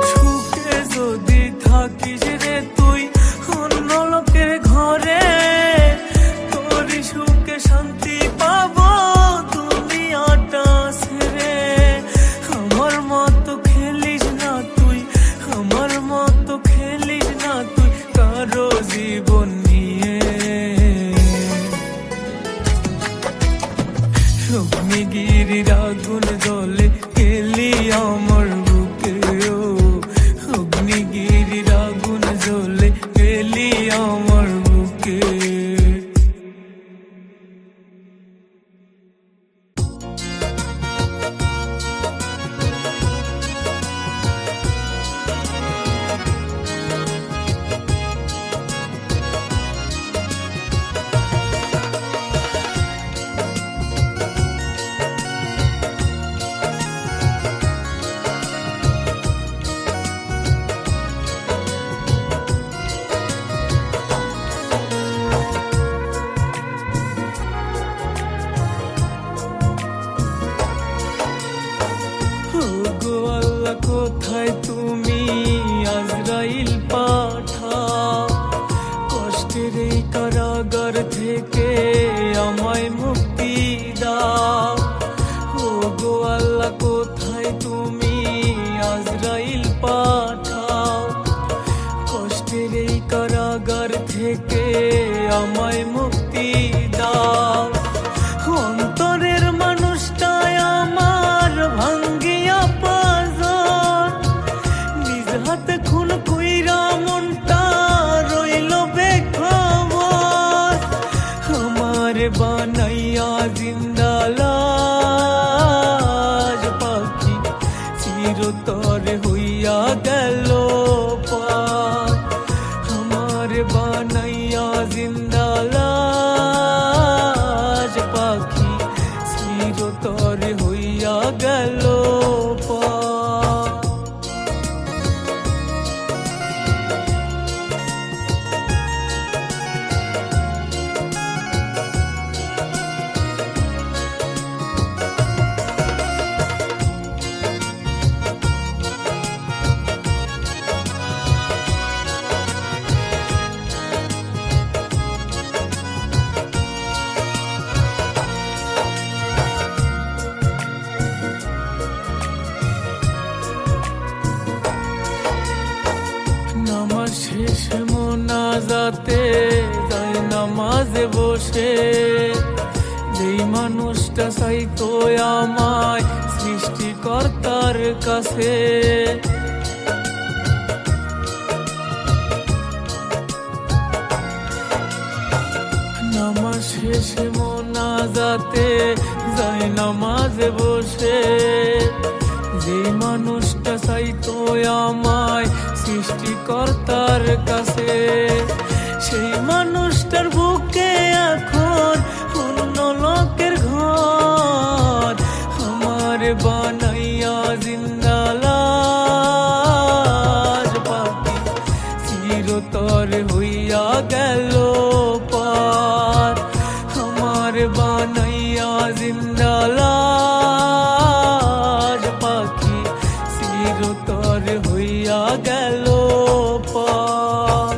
সুখে যদি থাকিস রে তুই অন্য লোকের ঘরে, তোরই সুখে শান্তি পাবো দুনিয়াটা ছেড়ে। আমার মতো খেলিস না তুই, আমার মতো খেলিস না তুই কারো জীবন নিয়ে। অগ্নিগিরির আগুন জ্বলে গেলি আমার বুকে, ও অগ্নিগিরির আগুন জ্বলে গেলি আমার বুকে। কারাগার থেকে আমায় মুক্তি দাও। ও গো আল্লাহ কোথায় তুমি, আজরাইল পাঠাও। কষ্টের এই কারাগার থেকে আমায় মুক্তি দাও। অন্তরের মানুষটাই আমার ভাঙ্গিয়া পাজন, নিজ হাতে খুন কইরা মনটা রইল বেখবর। আমার বানাইয়া জিন্দা লাশ পাখি চিরতর হইয়া গেল পার। আমার বানাইয়া জিন্দা লাশ পাখি চিরতর হইয়া গেল পার। নামাজ শেষে মোনাজাতে যাই নামাজে বসে, যেই মানুষটা চাইতো আমায় সৃষ্টিকর্তার কাছে। নামাজ শেষে মোনাজাতে যাই নামাজে বসে, যেই মানুষটা চাইতো আমায় সৃষ্টিকর্তার কাছে। সেই মানুষটার বুকে এখন অন্য লোকের ঘর। আমার বানাইয়া জিন্দা লাশ পাখি চিরতর হইয়া গেল পার। আমার বানাইয়া জিন্দা লাশ পাখি চিরতর হইয়া গেল পার।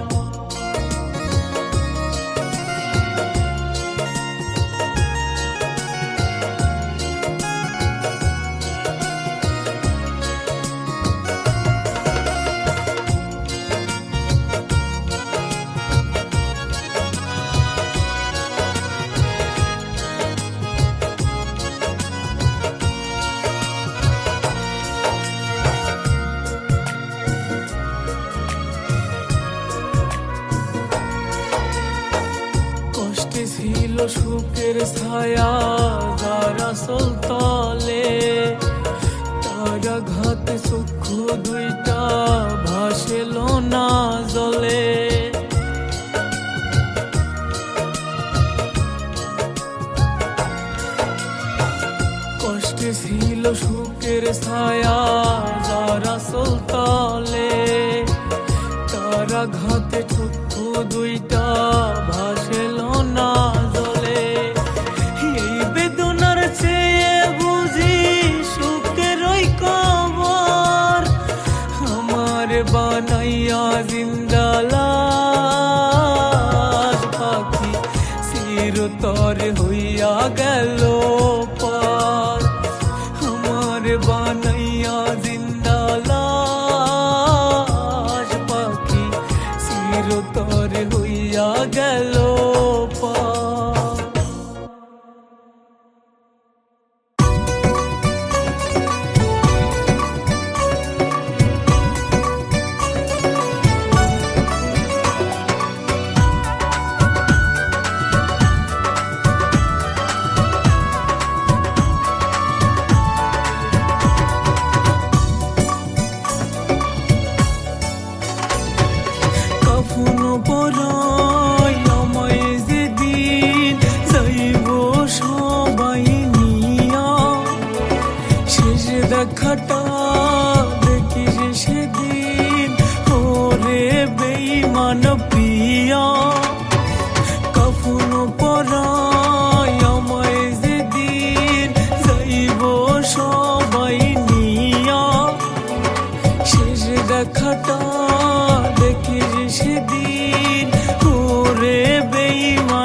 কষ্টে ছিল সুখের ছায়া যারা তলে, তারা ঘাতে চক্ষু দুইটা ভাসেল না জলে। কষ্টে ছিল সুখের ছায়া যারা তলে, তারা ঘাতে চক্ষু দুইটা ভাসেল না জলে। এই বেদনার চেয়ে বুঝি সুখের ওই কবর। আমার বানাইয়া জিন্দা লাশ পাখি চিরতর হইয়া গেল পার। আমার বানাইয়া জিন্দা লাশ পাখি চিরতর হইয়া গেল পার। পরাই আমায় যেদিন যাইব সবাই নিয়া, শেষ দেখাটা দেখি যে সেদিন ওরে বেঈমান প্রিয়া। কাফন পরাই আমায় যেদিন যাইব সবাই নিয়া, শেষ দেখাটা দেখি যে সেদিন ওরে বেঈমান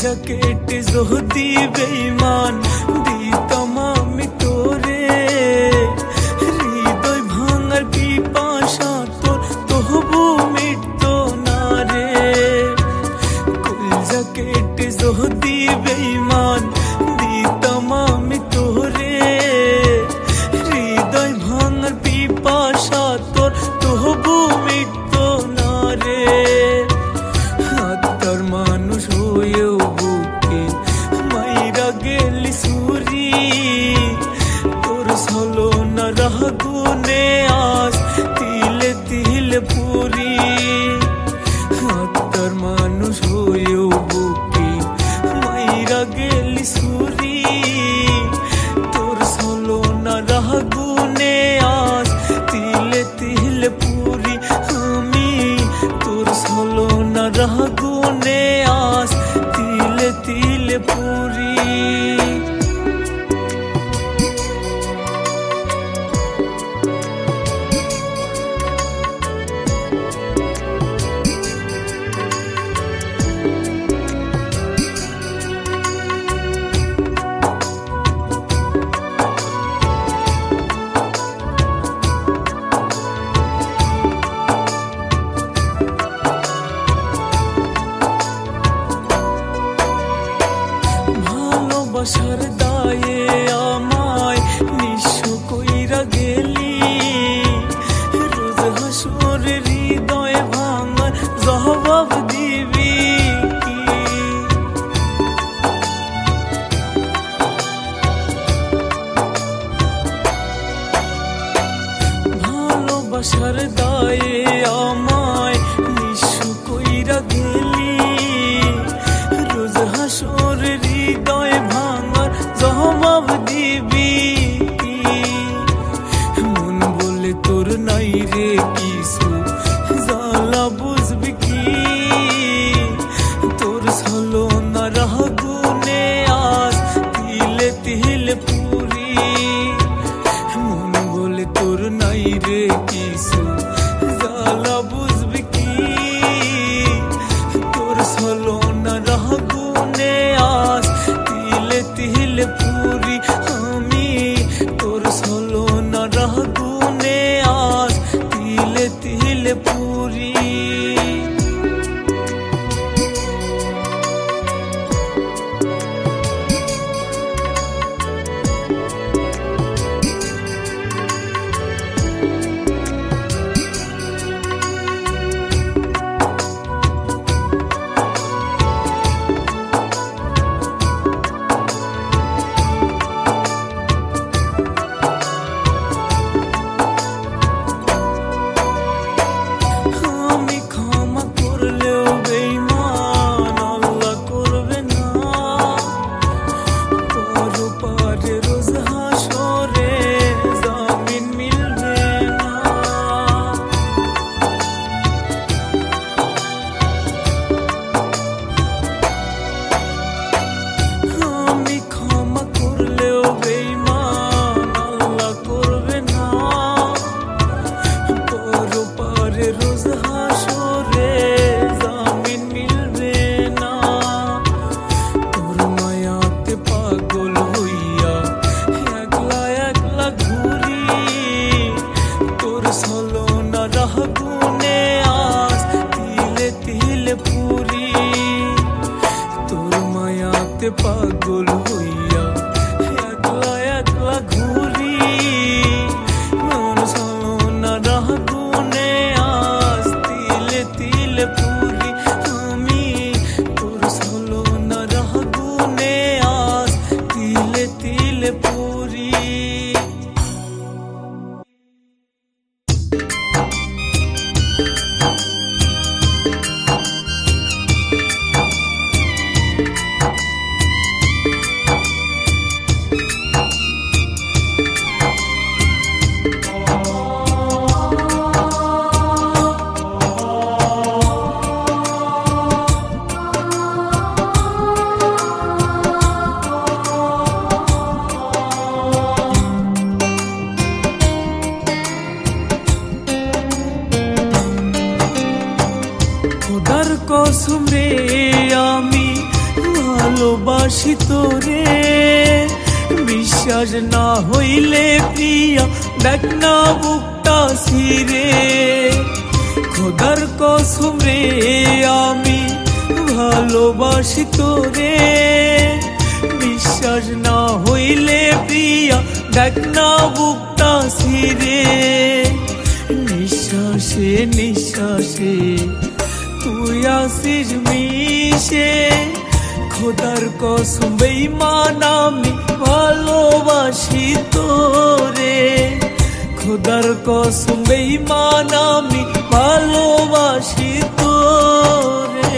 জ্যাকেট যদি বেঈমান দিতাম আমি তোরে, হৃদয় ভাঙার পিপাসা তোর তবু মিটতো না রে। কুল জ্যাকেট যদি বেঈমান দিতাম আমি তোরে, হৃদয় ভাঙার পিপাসা তোর তবু মিটতো না রে। আত্মার মানুষ হয়েও বুকে মাইরা গেলি সুরি, তোর ছলনা রাগুনে আজ তিলে তিলে পুরি। আত্মার মানুষ হয়েও বুকে মাইরা গেলি সুরি, তোর ছলনা রাগুনে আজ তিলে তিলে পুরি। আমি তোর ছলনা রাগুনে আজ তিলে তিলে পুরি। ভালোবাসার দায়ে আমায় নিঃস্ব কইরা গেলি, রোজ হাসর হৃদয় ভাঙার জবাব দিবি কি? ভালোবাসার দায়ে আমায় নিঃস্ব কইরা গেলি, রোজ হাসর হৃদয় ভাঙার জবাব দিবি কি? মন বলে তোর নাই রে কিছু জ্বালা বুঝবি কি? তোর ছলনা রাগুনে আজ তিলে তিলে পুরি। মন বলে তোর নাই রে কিছু জ্বালা বুঝবি কি? তোর ছলনা রাগুনে আজ তিলে তিলে পুরি। আমি তোর ছলনা রাগুনে আজ তিলে তিলে পুরি। আমি ক্ষমা করলেও বেঈমান আল্লাহ করবে না, পরপারে রোজ হাসরে জামিন মিলবে না। আমি ক্ষমা করলেও বেঈমান আল্লাহ করবে না, পরপারে রোজ হাসরে জামিন মিলবে না। তোর মায়াতে পাগল হইয়া একলা একলা ঘুরি, তোর ছলনা রাগুনে আজ তিলে তিলে পুরি। তোর মায়াতে পাগল হইয়া একলা একলা ঘুরি, তোর ছলনা রাগুনে আজ তিলে তিলে পুরি। আমি তোর ছলনা রাগুনে আজ তিলে তিলে পুরি। কসম রে আমি ভালোবাসি তোরে। বিশ্বাস না হইলে প্রিয়া দেখ না বুকটা ছিঁড়ে। খোদার কসম রে আমি ভালোবাসি তোরে। বিশ্বাস না হইলে প্রিয়া দেখ না বুকটা ছিঁড়ে। নিঃশ্বাসে নিঃশ্বাসে তুই আসিস মিশে। খোদার কসম বেঈমান আমি ভালোবাসি তোরে। খোদার কসম বেঈমান আমি ভালোবাসি তোরে।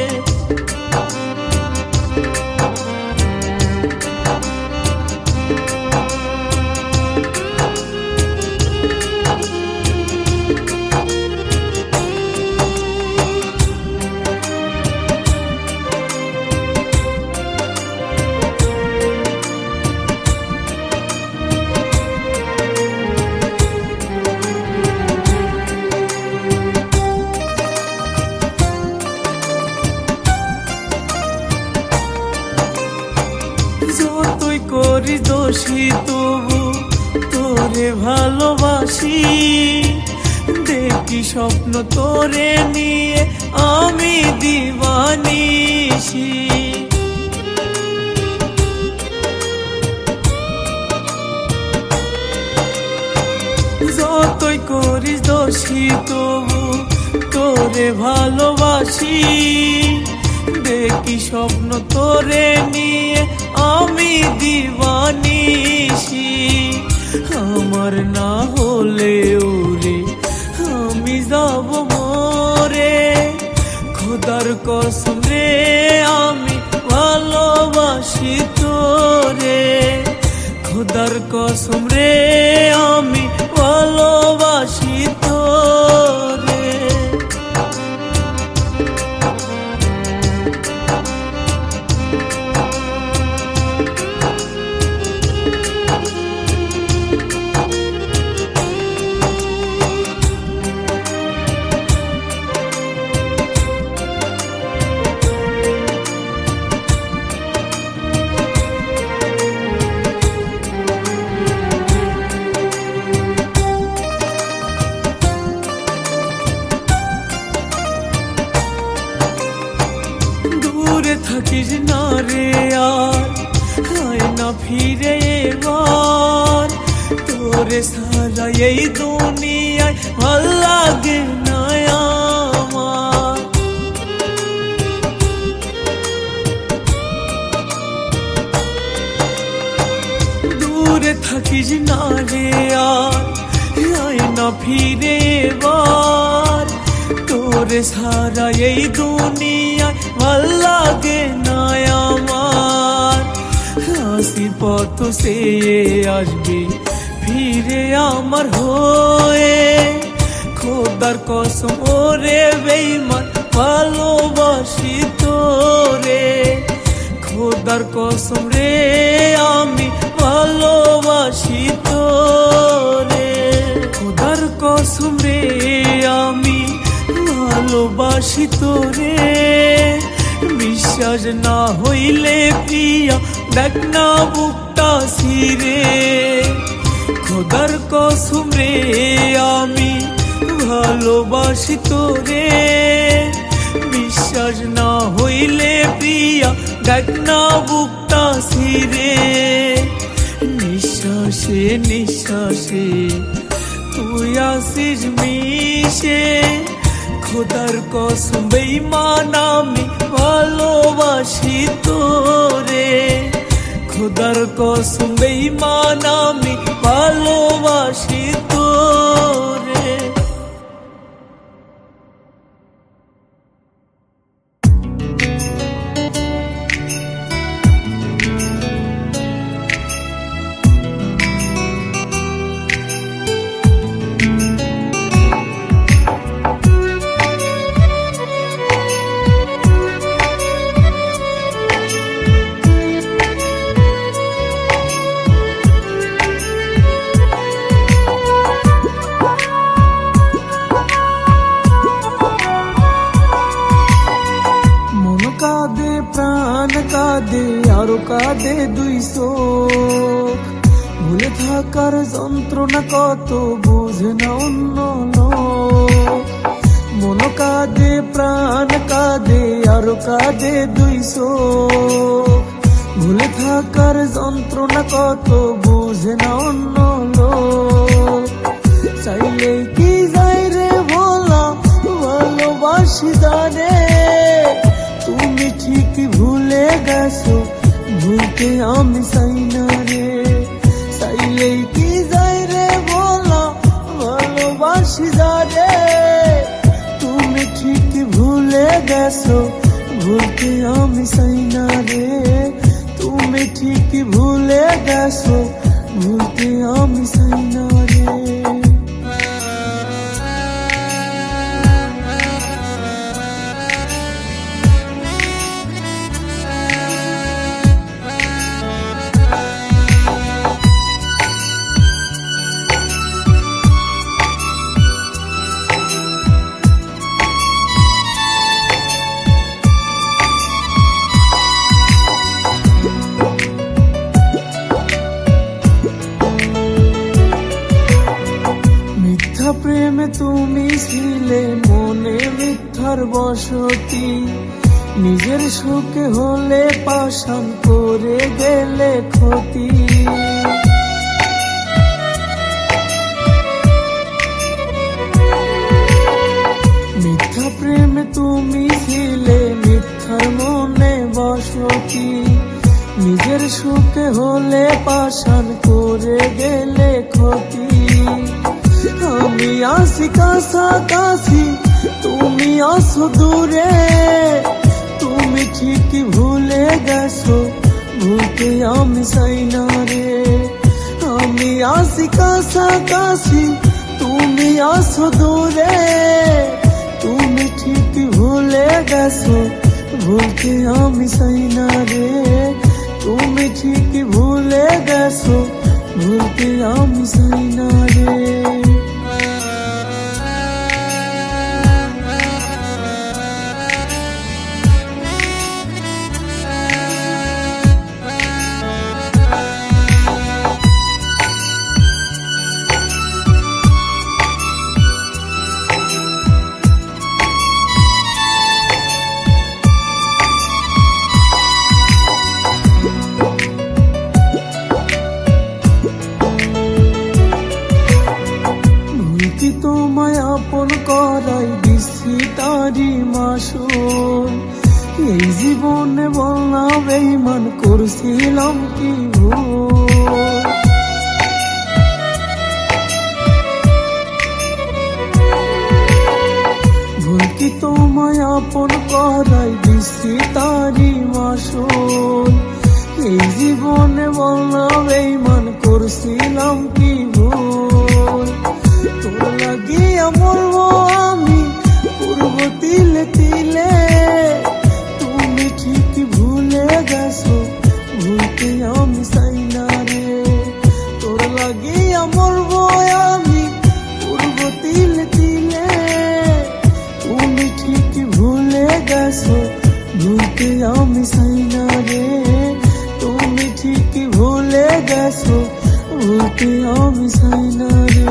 যতই করি দোষী তবু তোরে ভালোবাসি। দেখি স্বপ্ন তোরে নিয়ে আমি দিবানিশি। যতই করি দোষী তবু তোরে ভালোবাসি। দেখি স্বপ্ন তোরে নিয়ে আমি দিবানিশি। আমার না হলে ওরে আমি যাব মরে। খোদার কসম রে আমি ভালোবাসি তোরে। খোদার কসম রে আমি ভালোবাসি তোরে। দূরে থাকিস না রে আর আয় না ফিরে এবার। তোরে সারা এই দুনিয়ায় ভাল লাগে না আমার। দূরে থাকিস না রে আর আয় না ফিরে এবার। তোরে সারা এই দুনিয়ায় ভাল লাগে না আমার। হাসির পথ সে আসবে ফিরে আমার হয়ে। খোদার কসম ওরে বেঈমান ভালোবাসি তোরে। খোদার কসম রে আমি ভালোবাসি তোরে। খোদার কসম রে আমি ভালোবাসি তোরে। বিশ্বাস না হইলে প্রিয়া দেখ না বুকটা ছিঁড়ে। খোদার কসম রে আমি ভালোবাসি তোরে। বিশ্বাস না হইলে প্রিয়া দেখ না বুকটা ছিঁড়ে। নিঃশ্বাসে নিঃশ্বাসে তুই আসিস মিশে। খোদার কসম বেঈমান আমি ভালোবাসি তোরে। খোদার কসম বেঈমান আমি ভালোবাসি তোরে। প্রাণ কাঁদে আরো কাঁদে দুই চোখ, ভুলে থাকার যন্ত্রণা কত বুঝে না অন্য লোক। মন কাঁদে প্রাণ কাঁদে আরো কাঁদে দুই চোখ, ভুলে থাকার যন্ত্রণা কত বুঝে না অন্য লোক। চাইলে কি যাই রে বলা ভালোবাসি জানে, তুমি ঠিকই ভুলে গেছো ভুলতে আমি চাই না রে। চাইলে কি যাই রে বলা ভালোবাসি জানে, তুমি ঠিকই ভুলে গেছো ভুলতে আমি চাই না রে। তুমি ঠিকই ভুলে গেছো ভুলতে আমি চাই না রে। প্রেমে তুমি ছিলে মনে মিথ্যার বসতি, নিজের সুখে হলে পাশান করে গেলে ক্ষতি। মিথ্যা প্রেমে তুমি ছিলে মিথ্যার মনে বসতি, নিজের সুখে হলে পাশান করে গেলে ক্ষতি। আমি আসি কাছাকাছি তুমি আসো দূরে, তুমি ঠিকই ভুলে গেছো ভুলতে আমি চাই না রে। আমি আসি কাছাকাছি তুমি আসো দূরে, তুমি ঠিকই ভুলে গেছো ভুলতে আমি চাই না রে। তুমি ঠিকই ভুলে গেছো ভুলতে আমি চাই না রে। তোমায় আপন করাই দিচ্ছি তারি মাসুল, এই জীবনে বললাম বেঈমান করছিলাম কি ভুল। ভুল কি তোমায় আপন করাই দিচ্ছি তারি মাসুল, এই জীবনে বললাম বেঈমান করছিলাম কি ভুল। তোর লাগিয়া মরবো আমি পূর্ব তিলে তিলে, তুমি ঠিকই ভুলে গেছো ভুলতে আমি চাই না রে। তোর লাগিয়া মরবো আমি পূর্ব তিলে তিলে, তুমি ঠিকই ভুলে গেছো ভুলতে আমি চাই না রে। তুমি ঠিকই ভুলে গেছো ভুলতে আমি চাই না রে।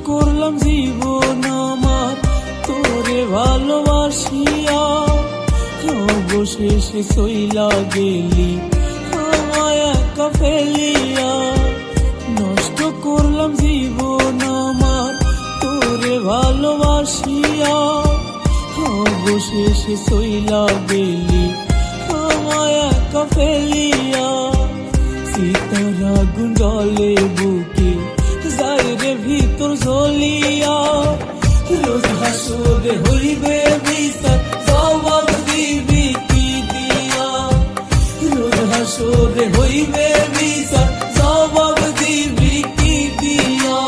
করলাম জীবন আমার তোরে ভালোবাসিয়া, অবশেষে চইলা গেলি আমায় একা ফেলিয়া। নষ্ট করলাম জীবন আমার তোরে ভালোবাসিয়া, অবশেষে চইলা গেলি আমায় একা ফেলিয়া। সীতার আগুন জ্বলে বুকে যাই রে ভিতর জ্বলিয়া। রোজ হাসরে হইবে বিচার, জবাব দিবি কি দিয়া? রোজ হাসরে হইবে বিচার, জবাব দিবি কি দিয়া?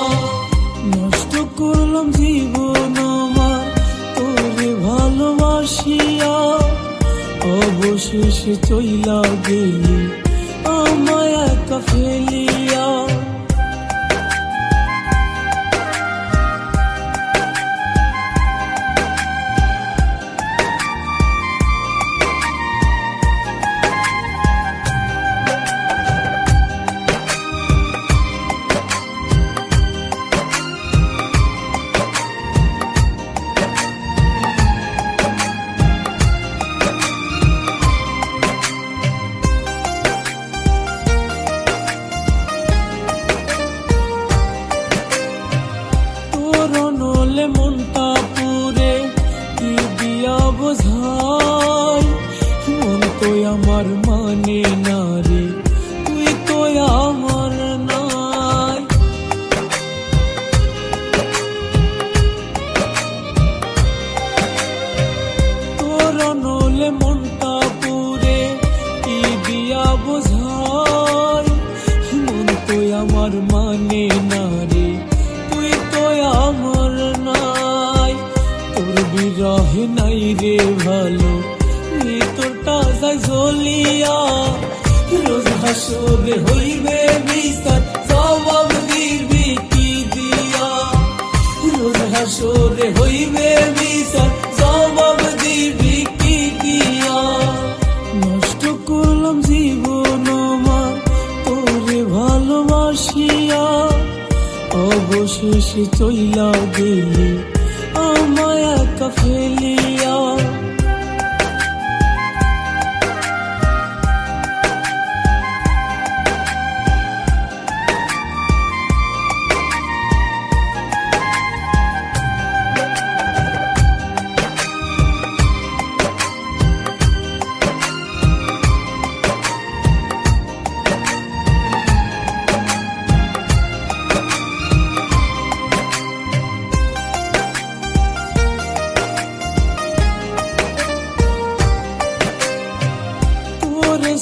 নষ্ট করলাম জীবন আমার তোরে ভালোবাসিয়া, অবশেষে চইলা গেলি আমায় একা ফেলিয়া। মনটা পুরে কি দিয়া বোঝাই, মন তো আমার মানে না রে, তুই তো আমার নাই। তোর নলে মনটা পুরে কি দিয়া বোঝাই, মন তো আমার মানে না রে, তুই তো আমার নাই। তোর বিরহে নাই রে ভালো, ভিতরটা যায় জ্বলিয়া। রোজ হাসরে হইবে বিচার, জবাব দিবি কি দিয়া? রোজ হাসরে হইবে বিচার, জবাব দিবি কি দিয়া? নষ্ট করলাম জীবন আমার তোরে ভালোবাসিয়া, অবশেষে চইলা গেলি আমায় একা ফেলিয়া।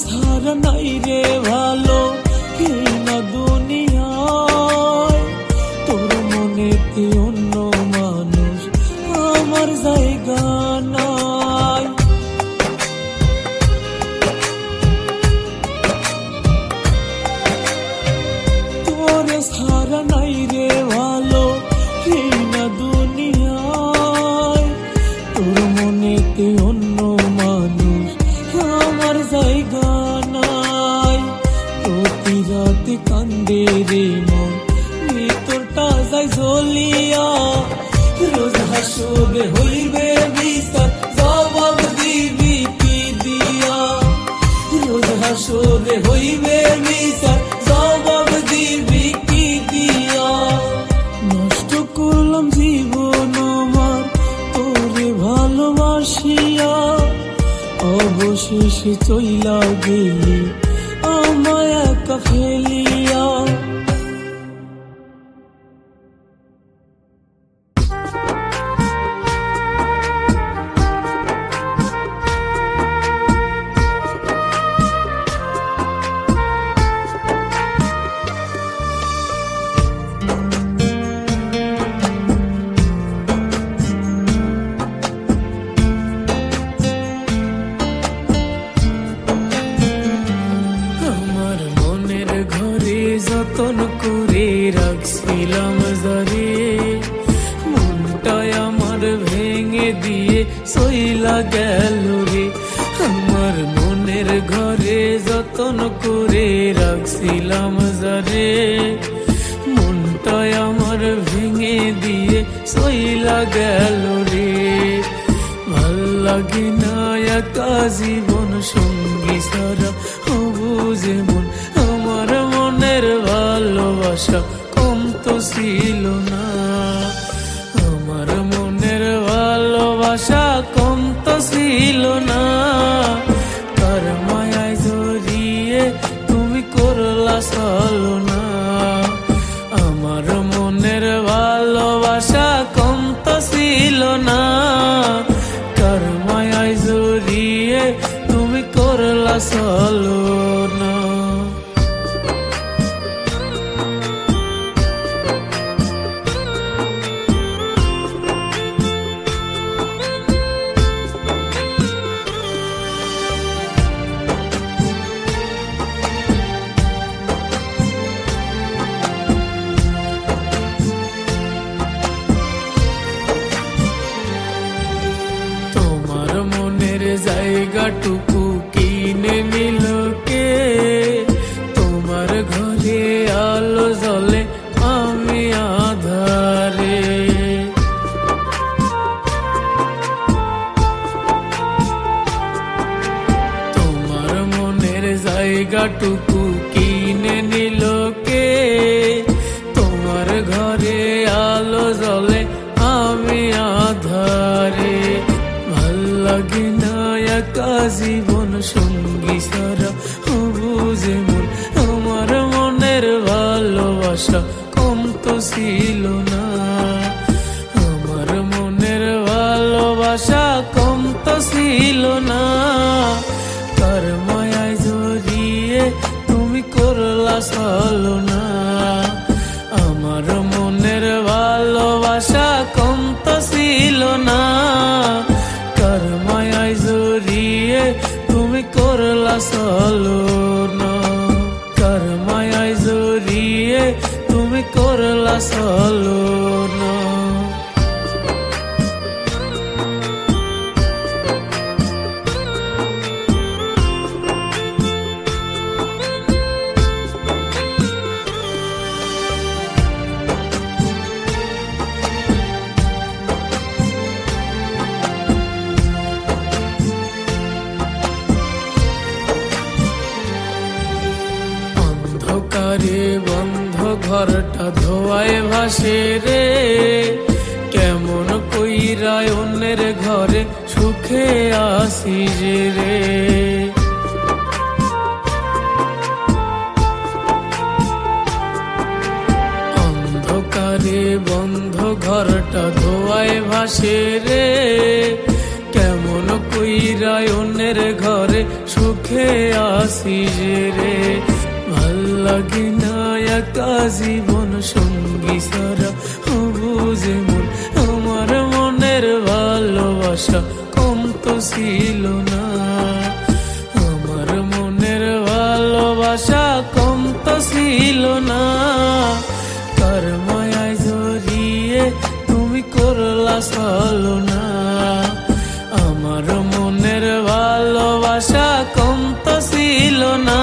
সারা নাই রে ভালো এই না দুনিয়ায়, তোর মনেতে অন্য মানুষ আমার জায়গা নাই। তোর সারা নাই রে ভালো এই না দুনিয়ায়, তোর মনেতে অন্য মানুষ আমার জায়গা নাই। প্রতি রাতে কান্দে রে মন, ভিতরটা যায় জ্বলিয়া। রোজ হাসরে হইবে বিচার, জবাব দিবি কি দিয়া? রোজ হাসরে হইবে বিচার, জবাব দিবি কি দিয়া? নষ্ট করলাম জীবন আমার তোরে ভালোবাসিয়া, অবশেষে চইলা গেলি আমায় একা ফেলিয়া। যতন করে রাখছিলাম যারে, মনটাই আমার ভেঙে দিয়ে সইলা গেল রে। আমার মনের ঘরে যতন করে রাখছিলাম যারে, মনটাই আমার ভেঙে দিয়ে সইলা গেল রে। ভাল লাগে না একা জীবন সঙ্গী সারা হবু যেমন, আমার মনের ভালোবাসা কম তো ছিল না। আমার মনের ভালোবাসা কম তো ছিল না, তার মায়ায় জড়িয়ে তুমি করলা ছলনা। আমার মনের ভালোবাসা কম তো ছিল চলো না। জায়গাটুকু কিনে নিল কে? তোমার ঘরে আলো জ্বলে আমি আধারে। তোমার মনের জায়গাটুকু কিনে নিল কে? তোমার ঘরে আলো জ্বলে আমি আধারে। ভাল লাগে না একা জীবন সঙ্গী সারা বুঝে মন। আমার মনের ভালোবাসা কম তো ছিল না। আমার মনের ভালোবাসা কম তো ছিল না। কার মায়ায় জড়িয়ে তুমি করলা চলো না। আমার মনের ভালোবাসা কম তো ছিল না। কার মায়ায় জড়িয়ে তুমি করলা চলো না। কার মায়ায় জড়িয়ে তুমি করলা চলো না। অন্ধকারে বন্ধ ঘরটা ধোয়ায় ভাসে রে। কেমন কইরা অন্যের ঘরে সুখে আসি যে রে। অন্ধকারে বন্ধ ঘরটা ধোয়ায় ভাসে রে। কেমন কইরা অন্যের ঘরে সুখে আসি যে রে। ভাল লাগে না একা জীবন সঙ্গী সারা বুঝে মন। আমার মনের ভালোবাসা কম তো ছিল না। আমার মনের ভালোবাসা কম তো ছিল না। কার মায়ায় জড়িয়ে তুমি করলা চলো না। আমার মনের ভালোবাসা কম তো ছিল না।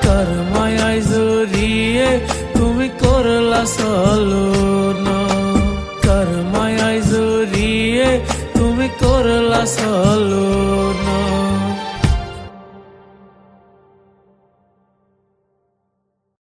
কার মায়ায় জড়িয়ে তুমি করলা চলো না। কার মায়ায় জড়িয়ে তুমি করলা চলো